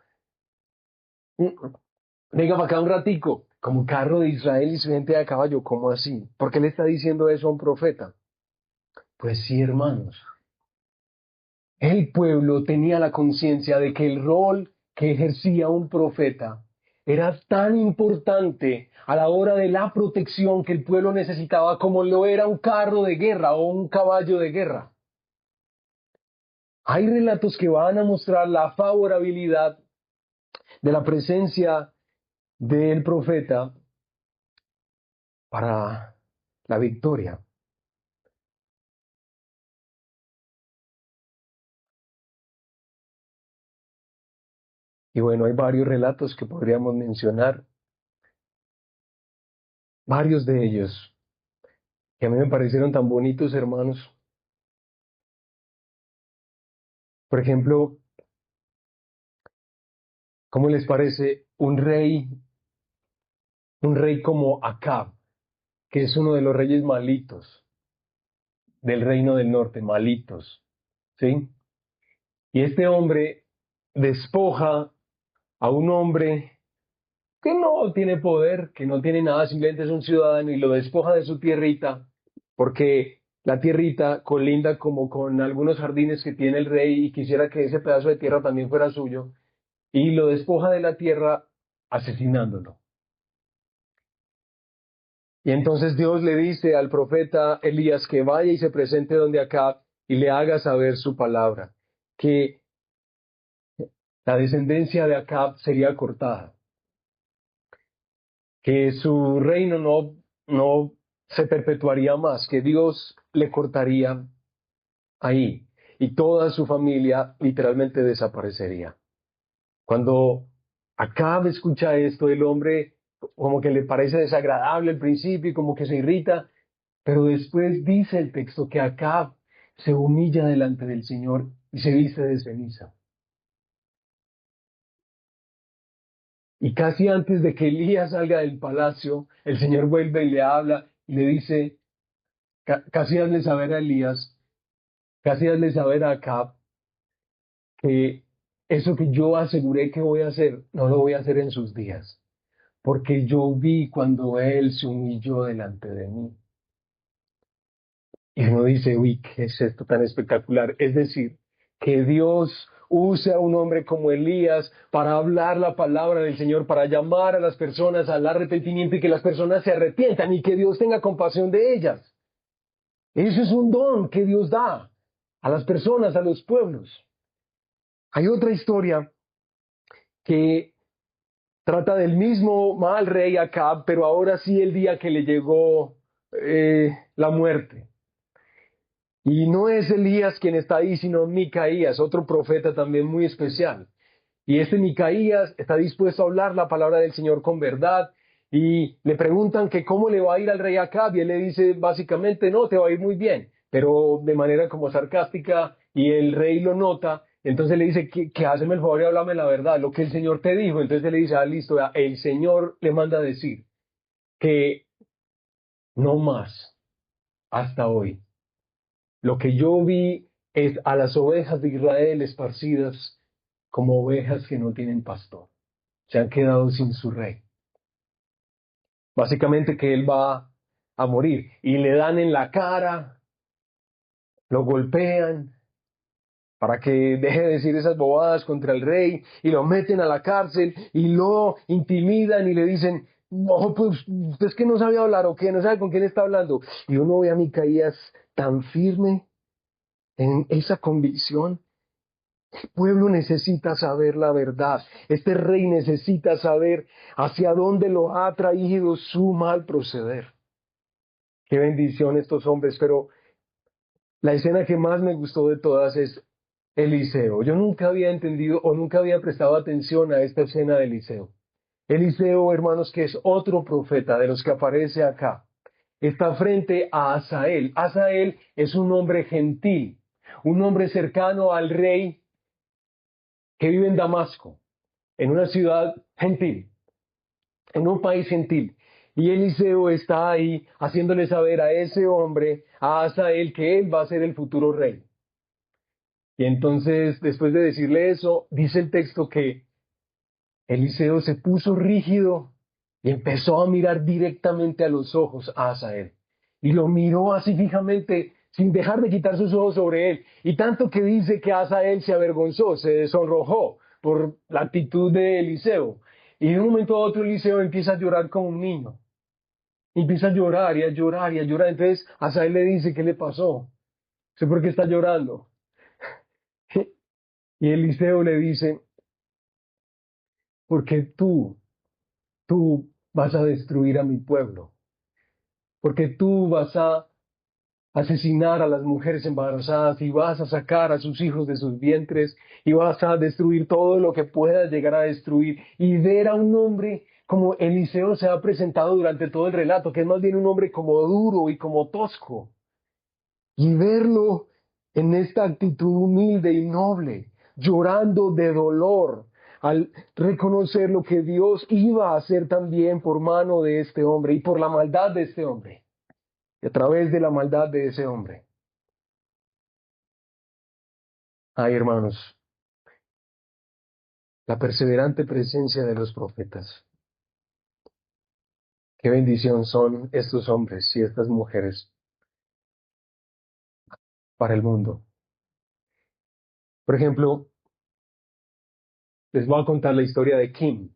Venga para acá un ratico. Como carro de Israel y su gente de a caballo. ¿Cómo así? ¿Por qué le está diciendo eso a un profeta? Pues sí, hermanos. El pueblo tenía la conciencia de que el rol que ejercía un profeta era tan importante a la hora de la protección que el pueblo necesitaba como lo era un carro de guerra o un caballo de guerra. Hay relatos que van a mostrar la favorabilidad de la presencia del profeta para la victoria. Y bueno, hay varios relatos que podríamos mencionar, varios de ellos, que a mí me parecieron tan bonitos, hermanos. Por ejemplo, ¿cómo les parece un rey como Acab, que es uno de los reyes malitos del reino del norte, malitos, ¿sí? Y este hombre despoja a un hombre que no tiene poder, que no tiene nada, simplemente es un ciudadano y lo despoja de su tierrita, porque la tierrita colinda como con algunos jardines que tiene el rey y quisiera que ese pedazo de tierra también fuera suyo, y lo despoja de la tierra asesinándolo. Y entonces Dios le dice al profeta Elías que vaya y se presente donde Acab y le haga saber su palabra, que la descendencia de Acab sería cortada, que su reino no se perpetuaría más, que Dios le cortaría ahí y toda su familia literalmente desaparecería. Cuando Acab escucha esto, el hombre como que le parece desagradable al principio y como que se irrita, pero después dice el texto que Acab se humilla delante del Señor y se viste de ceniza. Y casi antes de que Elías salga del palacio, el Señor vuelve y le habla y le dice, casi hazle saber a Elías, casi hazle saber a Acab que eso que yo aseguré que voy a hacer, no lo voy a hacer en sus días, porque yo vi cuando él se humilló delante de mí. Y uno dice, uy, ¿qué es esto tan espectacular? Es decir, que Dios use a un hombre como Elías para hablar la palabra del Señor, para llamar a las personas al arrepentimiento y que las personas se arrepientan y que Dios tenga compasión de ellas. Eso es un don que Dios da a las personas, a los pueblos. Hay otra historia que trata del mismo mal rey Acab, pero ahora sí el día que le llegó la muerte. Y no es Elías quien está ahí, sino Micaías, otro profeta también muy especial. Y este Micaías está dispuesto a hablar la palabra del Señor con verdad. Y le preguntan que cómo le va a ir al rey Acab. Y él le dice básicamente, no, te va a ir muy bien. Pero de manera como sarcástica, y el rey lo nota. Entonces le dice, que hazme el favor y háblame la verdad, lo que el Señor te dijo. Entonces él le dice, listo, el Señor le manda a decir que no más hasta hoy. Lo que yo vi es a las ovejas de Israel esparcidas como ovejas que no tienen pastor. Se han quedado sin su rey. Básicamente que él va a morir y le dan en la cara, lo golpean para que deje de decir esas bobadas contra el rey y lo meten a la cárcel y lo intimidan y le dicen, no, pues usted es que no sabe hablar o qué, no sabe con quién está hablando. Y uno ve a Micaías tan firme en esa convicción. El pueblo necesita saber la verdad. Este rey necesita saber hacia dónde lo ha traído su mal proceder. Qué bendición estos hombres, pero la escena que más me gustó de todas es Eliseo. Yo nunca había entendido o nunca había prestado atención a esta escena de Eliseo. Eliseo, hermanos, que es otro profeta de los que aparece acá, está frente a Asael. Asael es un hombre gentil, un hombre cercano al rey que vive en Damasco, en una ciudad gentil, en un país gentil. Y Eliseo está ahí haciéndole saber a ese hombre, a Asael, que él va a ser el futuro rey. Y entonces, después de decirle eso, dice el texto que Eliseo se puso rígido y empezó a mirar directamente a los ojos a Asael. Y lo miró así fijamente, sin dejar de quitar sus ojos sobre él. Y tanto que dice que Asael se avergonzó, se deshonrojó por la actitud de Eliseo. Y de un momento a otro Eliseo empieza a llorar como un niño. Empieza a llorar y a llorar y a llorar. Entonces Asael le dice, ¿qué le pasó? Sé por qué está llorando. Y Eliseo le dice, porque tú vas a destruir a mi pueblo, porque tú vas a asesinar a las mujeres embarazadas y vas a sacar a sus hijos de sus vientres y vas a destruir todo lo que puedas llegar a destruir. Y ver a un hombre como Eliseo se ha presentado durante todo el relato, que es más bien un hombre como duro y como tosco, y verlo en esta actitud humilde y noble, llorando de dolor, al reconocer lo que Dios iba a hacer también por mano de este hombre y por la maldad de este hombre, y a través de la maldad de ese hombre. Ay, hermanos, la perseverante presencia de los profetas. Qué bendición son estos hombres y estas mujeres para el mundo. Por ejemplo, les voy a contar la historia de Kim.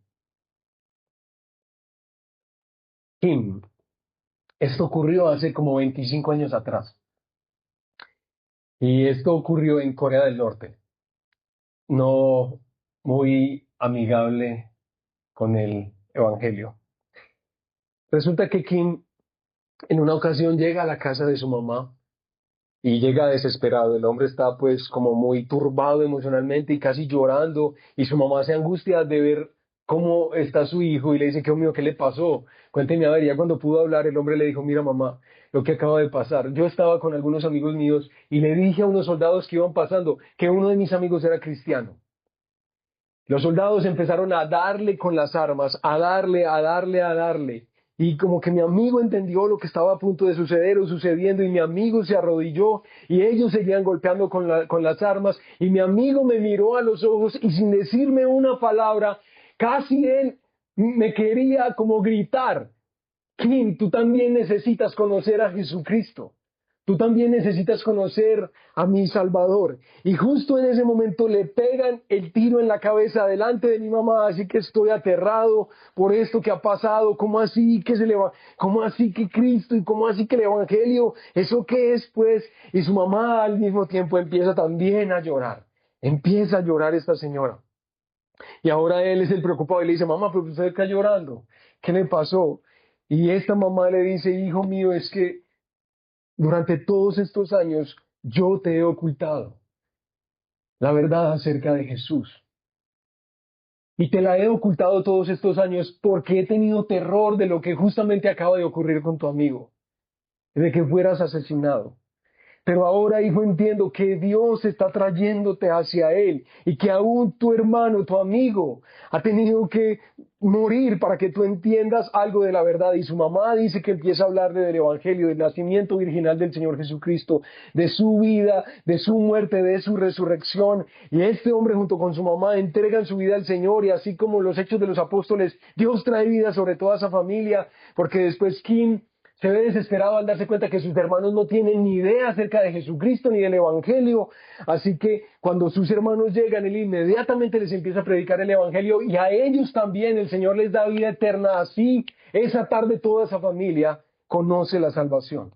Kim. Esto ocurrió hace como 25 años atrás. Y esto ocurrió en Corea del Norte. No muy amigable con el Evangelio. Resulta que Kim en una ocasión llega a la casa de su mamá y llega desesperado. El hombre está pues como muy turbado emocionalmente y casi llorando, y su mamá se angustia de ver cómo está su hijo y le dice: "Dios mío, ¿qué le pasó? Cuénteme a ver". Ya cuando pudo hablar, el hombre le dijo: "Mira, mamá, lo que acaba de pasar. Yo estaba con algunos amigos míos y le dije a unos soldados que iban pasando que uno de mis amigos era cristiano. Los soldados empezaron a darle con las armas, a darle, a darle, a darle. Y como que mi amigo entendió lo que estaba a punto de suceder o sucediendo, y mi amigo se arrodilló y ellos seguían golpeando con las armas, y mi amigo me miró a los ojos y sin decirme una palabra, casi él me quería como gritar: Kim, tú también necesitas conocer a Jesucristo. Tú también necesitas conocer a mi Salvador". Y justo en ese momento le pegan el tiro en la cabeza delante de mi mamá, así que estoy aterrado por esto que ha pasado. ¿Cómo así que cómo así que Cristo y cómo así que el Evangelio? ¿Eso qué es, pues? Y su mamá al mismo tiempo empieza también a llorar. Empieza a llorar esta señora. Y ahora él es el preocupado y le dice: "Mamá, pero usted está llorando. ¿Qué le pasó?". Y esta mamá le dice: "Hijo mío, es que durante todos estos años yo te he ocultado la verdad acerca de Jesús. Y te la he ocultado todos estos años porque he tenido terror de lo que justamente acaba de ocurrir con tu amigo, de que fueras asesinado. Pero ahora, hijo, entiendo que Dios está trayéndote hacia Él y que aún tu hermano, tu amigo, ha tenido que morir para que tú entiendas algo de la verdad". Y su mamá dice que empieza a hablarle del Evangelio, del nacimiento virginal del Señor Jesucristo, de su vida, de su muerte, de su resurrección. Y este hombre junto con su mamá entregan su vida al Señor, y así como los Hechos de los Apóstoles, Dios trae vida sobre toda esa familia, porque después Kim se ve desesperado al darse cuenta que sus hermanos no tienen ni idea acerca de Jesucristo ni del Evangelio. Así que cuando sus hermanos llegan, él inmediatamente les empieza a predicar el Evangelio, y a ellos también el Señor les da vida eterna. Así, esa tarde toda esa familia conoce la salvación.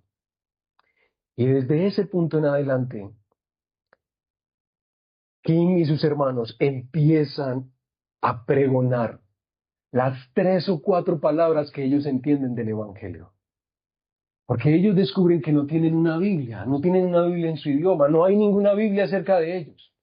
Y desde ese punto en adelante, Kim y sus hermanos empiezan a pregonar las 3 o 4 palabras que ellos entienden del Evangelio. Porque ellos descubren que no tienen una Biblia, no tienen una Biblia en su idioma, no hay ninguna Biblia cerca de ellos.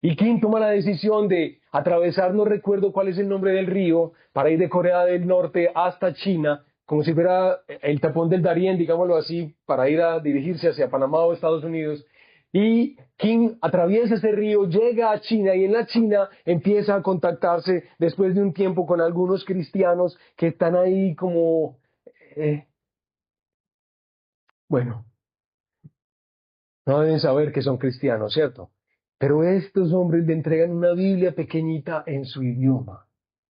Y Kim toma la decisión de atravesar, no recuerdo cuál es el nombre del río, para ir de Corea del Norte hasta China, como si fuera el tapón del Darién, digámoslo así, para ir a dirigirse hacia Panamá o Estados Unidos. Y Kim atraviesa ese río, llega a China, y en la China empieza a contactarse después de un tiempo con algunos cristianos que están ahí como, eh, bueno, no deben saber que son cristianos, ¿cierto? Pero estos hombres le entregan una Biblia pequeñita en su idioma,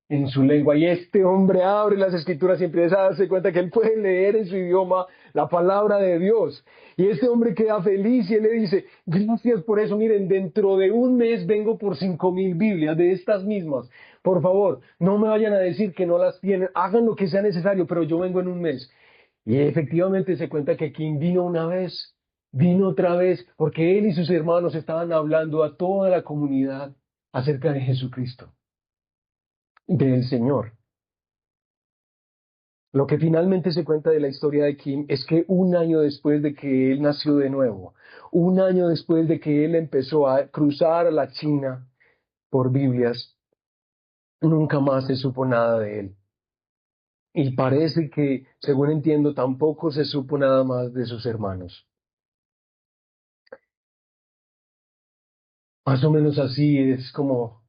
en su lengua, y este hombre abre las escrituras y empieza a darse cuenta que él puede leer en su idioma la palabra de Dios. Y este hombre queda feliz y él le dice: "Gracias por eso. Miren, dentro de un mes vengo por 5,000 Biblias de estas mismas. Por favor, no me vayan a decir que no las tienen. Hagan lo que sea necesario, pero yo vengo en un mes". Y efectivamente se cuenta que quien vino una vez, vino otra vez, porque él y sus hermanos estaban hablando a toda la comunidad acerca de Jesucristo, del Señor. Lo que finalmente se cuenta de la historia de Kim es que un año después de que él nació de nuevo, un año después de que él empezó a cruzar a la China por Biblias, nunca más se supo nada de él. Y parece que, según entiendo, tampoco se supo nada más de sus hermanos. Más o menos así es como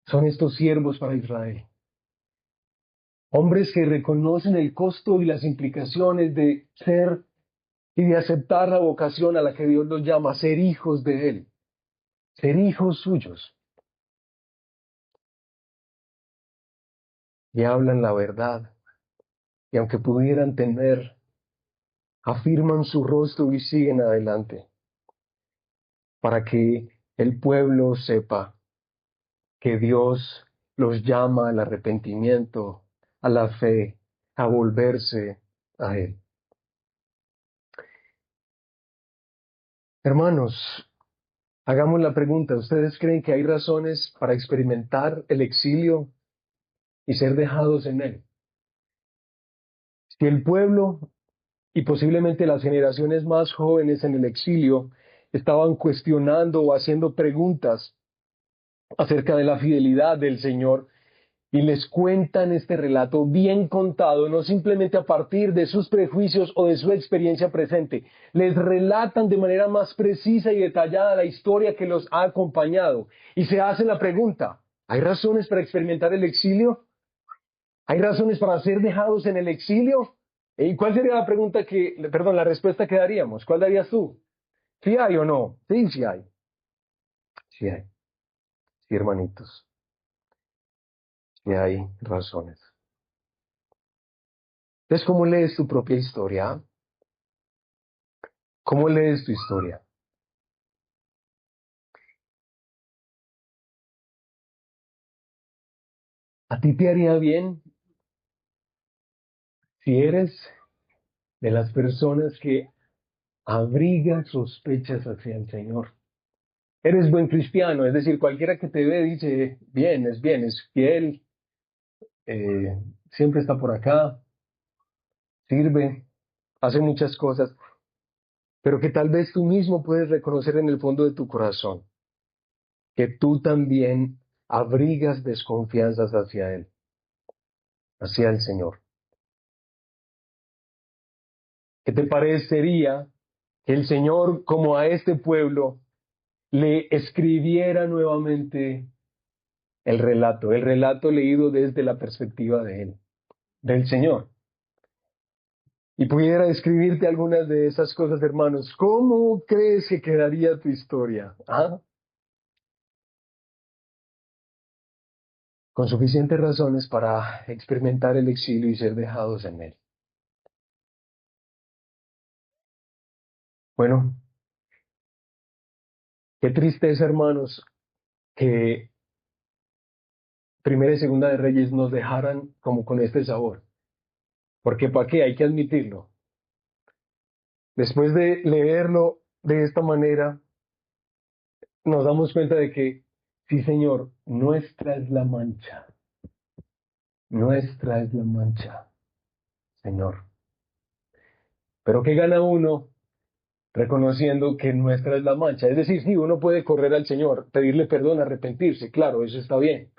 son estos siervos para Israel. Hombres que reconocen el costo y las implicaciones de ser y de aceptar la vocación a la que Dios los llama, ser hijos de Él, ser hijos suyos. Y hablan la verdad. Y aunque pudieran temer, afirman su rostro y siguen adelante para que el pueblo sepa que Dios los llama al arrepentimiento, a la fe, a volverse a Él. Hermanos, hagamos la pregunta, ¿ustedes creen que hay razones para experimentar el exilio y ser dejados en Él? Si el pueblo y posiblemente las generaciones más jóvenes en el exilio estaban cuestionando o haciendo preguntas acerca de la fidelidad del Señor, y les cuentan este relato bien contado, no simplemente a partir de sus prejuicios o de su experiencia presente. Les relatan de manera más precisa y detallada la historia que los ha acompañado. Y se hacen la pregunta, ¿hay razones para experimentar el exilio? ¿Hay razones para ser dejados en el exilio? ¿Y cuál sería la pregunta la respuesta que daríamos? ¿Cuál darías tú? ¿Sí hay o no? Sí, sí hay. Sí hay. Sí, hermanitos. Sí hay razones. Entonces, ¿cómo lees tu propia historia? ¿Cómo lees tu historia? ¿A ti te haría bien si eres de las personas que abrigan sospechas hacia el Señor? Eres buen cristiano, es decir, cualquiera que te ve dice, bien, es fiel, siempre está por acá, sirve, hace muchas cosas, pero que tal vez tú mismo puedes reconocer en el fondo de tu corazón que tú también abrigas desconfianzas hacia Él, hacia el Señor. ¿Qué te parecería que el Señor, como a este pueblo, le escribiera nuevamente el relato leído desde la perspectiva de Él, del Señor? Y pudiera escribirte algunas de esas cosas, hermanos. ¿Cómo crees que quedaría tu historia? ¿Ah? Con suficientes razones para experimentar el exilio y ser dejados en él. Bueno, qué tristeza, hermanos, que Primera y Segunda de Reyes nos dejaran como con este sabor. Porque ¿para qué? Hay que admitirlo. Después de leerlo de esta manera, nos damos cuenta de que, sí, Señor, nuestra es la mancha. Nuestra es la mancha, Señor. Pero ¿qué gana uno reconociendo que nuestra es la mancha? Es decir, sí, uno puede correr al Señor, pedirle perdón, arrepentirse, claro, eso está bien.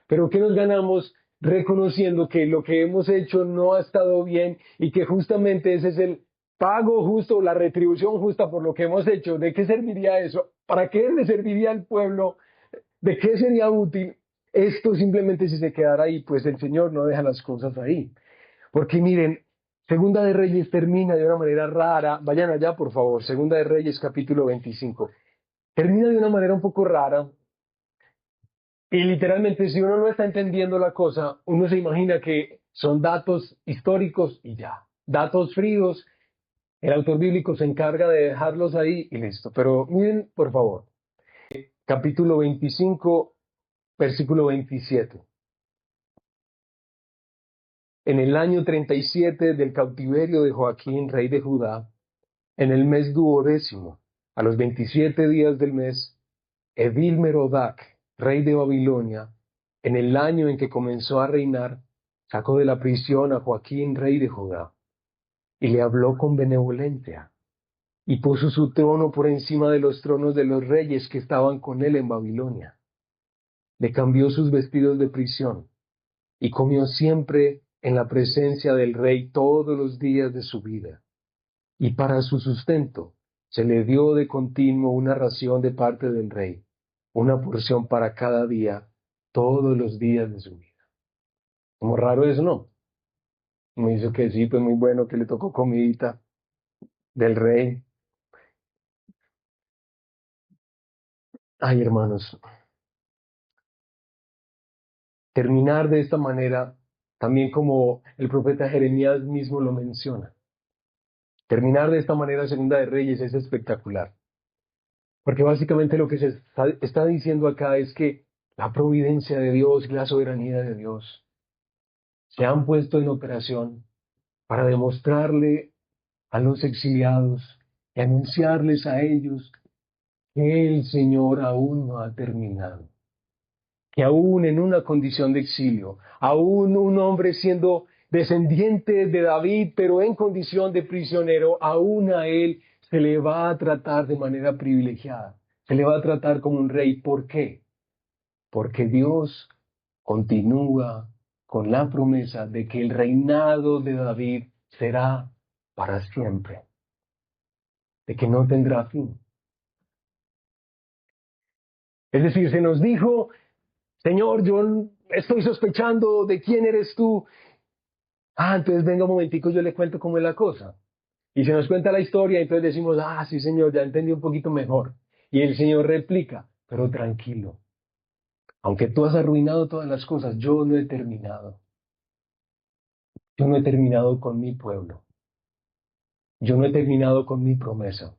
Pero ¿qué nos ganamos reconociendo que lo que hemos hecho no ha estado bien y que justamente ese es el pago justo, la retribución justa por lo que hemos hecho? ¿De qué serviría eso? ¿Para qué le serviría al pueblo? ¿De qué sería útil? Esto simplemente si se quedara ahí, pues el Señor no deja las cosas ahí. Porque miren, Segunda de Reyes termina de una manera rara. Vayan allá, por favor. Segunda de Reyes, capítulo 25. Termina de una manera un poco rara. Y literalmente, si uno no está entendiendo la cosa, uno se imagina que son datos históricos y ya. Datos fríos. El autor bíblico se encarga de dejarlos ahí y listo. Pero miren, por favor. Capítulo 25, versículo 27. En el año 37 del cautiverio de Joaquín, rey de Judá, en el mes duodécimo, a los 27 días del mes, Edil-Merodach, rey de Babilonia, en el año en que comenzó a reinar, sacó de la prisión a Joaquín, rey de Judá, y le habló con benevolencia, y puso su trono por encima de los tronos de los reyes que estaban con él en Babilonia. Le cambió sus vestidos de prisión, y comió siempre en la presencia del rey todos los días de su vida. Y para su sustento se le dio de continuo una ración de parte del rey, una porción para cada día, todos los días de su vida. Como raro eso, ¿no? Me dice que sí, pues muy bueno que le tocó comidita del rey. Ay, hermanos, terminar de esta manera, también como el profeta Jeremías mismo lo menciona, terminar de esta manera Segunda de Reyes es espectacular. Porque básicamente lo que se está diciendo acá es que la providencia de Dios y la soberanía de Dios se han puesto en operación para demostrarle a los exiliados y anunciarles a ellos que el Señor aún no ha terminado, que aún en una condición de exilio, aún un hombre siendo descendiente de David, pero en condición de prisionero, aún a él se le va a tratar de manera privilegiada, se le va a tratar como un rey. ¿Por qué? Porque Dios continúa con la promesa de que el reinado de David será para siempre, de que no tendrá fin. Es decir, se nos dijo: Señor, yo estoy sospechando de quién eres tú. Entonces venga un momentico, yo le cuento cómo es la cosa. Y se nos cuenta la historia, y entonces decimos: sí, Señor, ya entendí un poquito mejor. Y el Señor replica: pero tranquilo, aunque tú has arruinado todas las cosas, yo no he terminado. Yo no he terminado con mi pueblo. Yo no he terminado con mi promesa.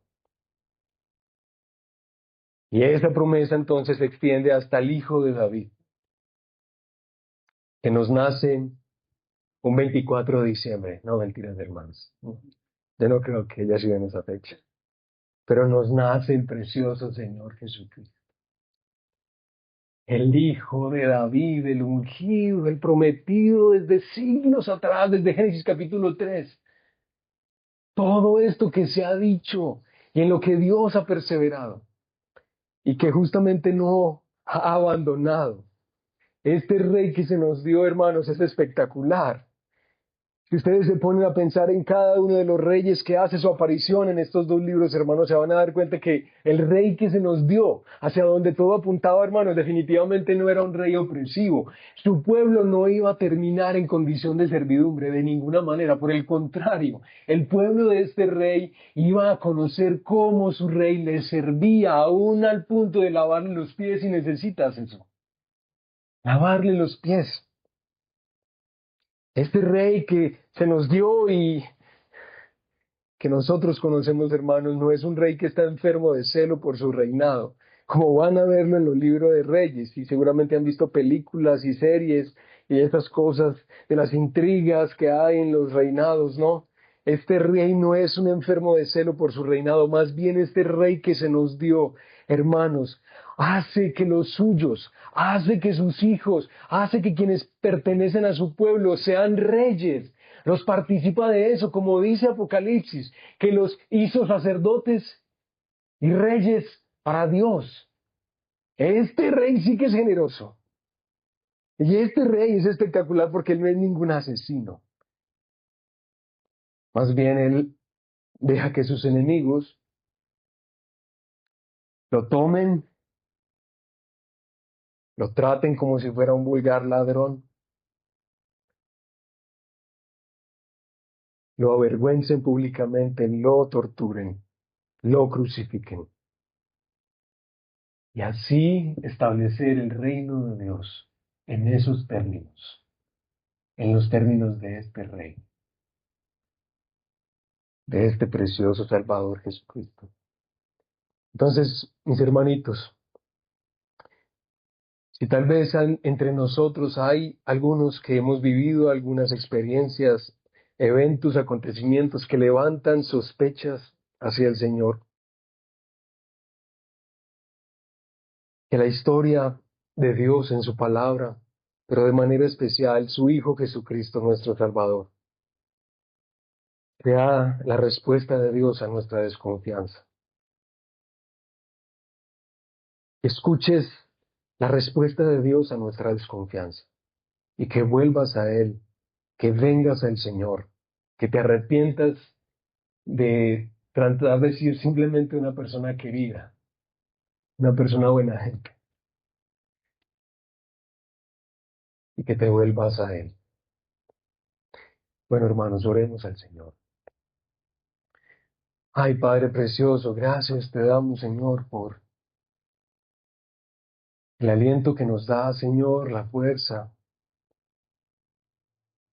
Y esa promesa entonces se extiende hasta el Hijo de David, que nos nace un 24 de diciembre. No, mentiras, hermanos. Yo no creo que haya sido en esa fecha. Pero nos nace el precioso Señor Jesucristo, el Hijo de David, el ungido, el prometido desde siglos atrás, desde Génesis capítulo 3. Todo esto que se ha dicho y en lo que Dios ha perseverado y que justamente no ha abandonado. Este rey que se nos dio, hermanos, es espectacular. Si ustedes se ponen a pensar en cada uno de los reyes que hace su aparición en estos dos libros, hermanos, se van a dar cuenta que el rey que se nos dio, hacia donde todo apuntaba, hermanos, definitivamente no era un rey opresivo. Su pueblo no iba a terminar en condición de servidumbre de ninguna manera. Por el contrario, el pueblo de este rey iba a conocer cómo su rey le servía, aún al punto de lavarle los pies, si necesitas eso. Lavarle los pies. Este rey que se nos dio y que nosotros conocemos, hermanos, no es un rey que está enfermo de celo por su reinado, como van a verlo en los libros de Reyes, y seguramente han visto películas y series y estas cosas de las intrigas que hay en los reinados, ¿no? Este rey no es un enfermo de celo por su reinado, más bien este rey que se nos dio, hermanos, hace que los suyos, hace que sus hijos, hace que quienes pertenecen a su pueblo sean reyes. Los participa de eso, como dice Apocalipsis, que los hizo sacerdotes y reyes para Dios. Este rey sí que es generoso. Y este rey es espectacular porque él no es ningún asesino. Más bien él deja que sus enemigos lo tomen, lo traten como si fuera un vulgar ladrón, lo avergüencen públicamente, lo torturen, lo crucifiquen. Y así establecer el reino de Dios en esos términos, en los términos de este rey, de este precioso Salvador Jesucristo. Entonces, mis hermanitos, si tal vez entre nosotros hay algunos que hemos vivido algunas experiencias, eventos, acontecimientos que levantan sospechas hacia el Señor, que la historia de Dios en su palabra, pero de manera especial su Hijo Jesucristo, nuestro Salvador, sea la respuesta de Dios a nuestra desconfianza. Escuches la respuesta de Dios a nuestra desconfianza y que vuelvas a Él, que vengas al Señor, que te arrepientas de tratar de ser simplemente una persona querida, una persona buena gente, y que te vuelvas a Él. Bueno, hermanos, oremos al Señor. Ay, Padre precioso, gracias te damos, Señor, por el aliento que nos da, Señor, la fuerza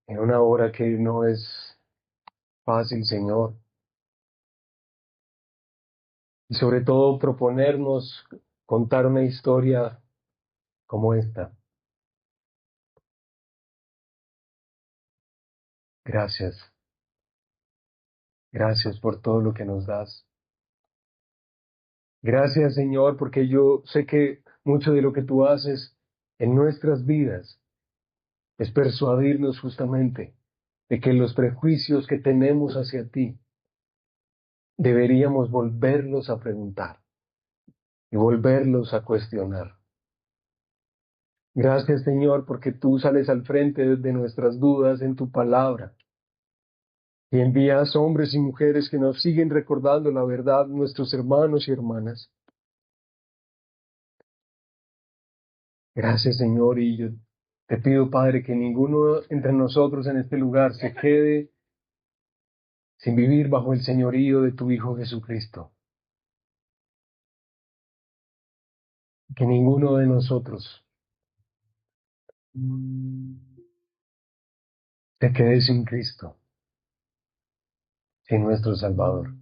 en una hora que no es fácil, Señor. Y sobre todo proponernos contar una historia como esta. Gracias. Gracias por todo lo que nos das. Gracias, Señor, porque yo sé que mucho de lo que tú haces en nuestras vidas es persuadirnos justamente de que los prejuicios que tenemos hacia ti deberíamos volverlos a preguntar y volverlos a cuestionar. Gracias, Señor, porque tú sales al frente de nuestras dudas en tu palabra y envías hombres y mujeres que nos siguen recordando la verdad, nuestros hermanos y hermanas. Gracias, Señor, y yo te pido, Padre, que ninguno entre nosotros en este lugar se quede sin vivir bajo el señorío de tu Hijo Jesucristo. Que ninguno de nosotros se quede sin Cristo, sin nuestro Salvador.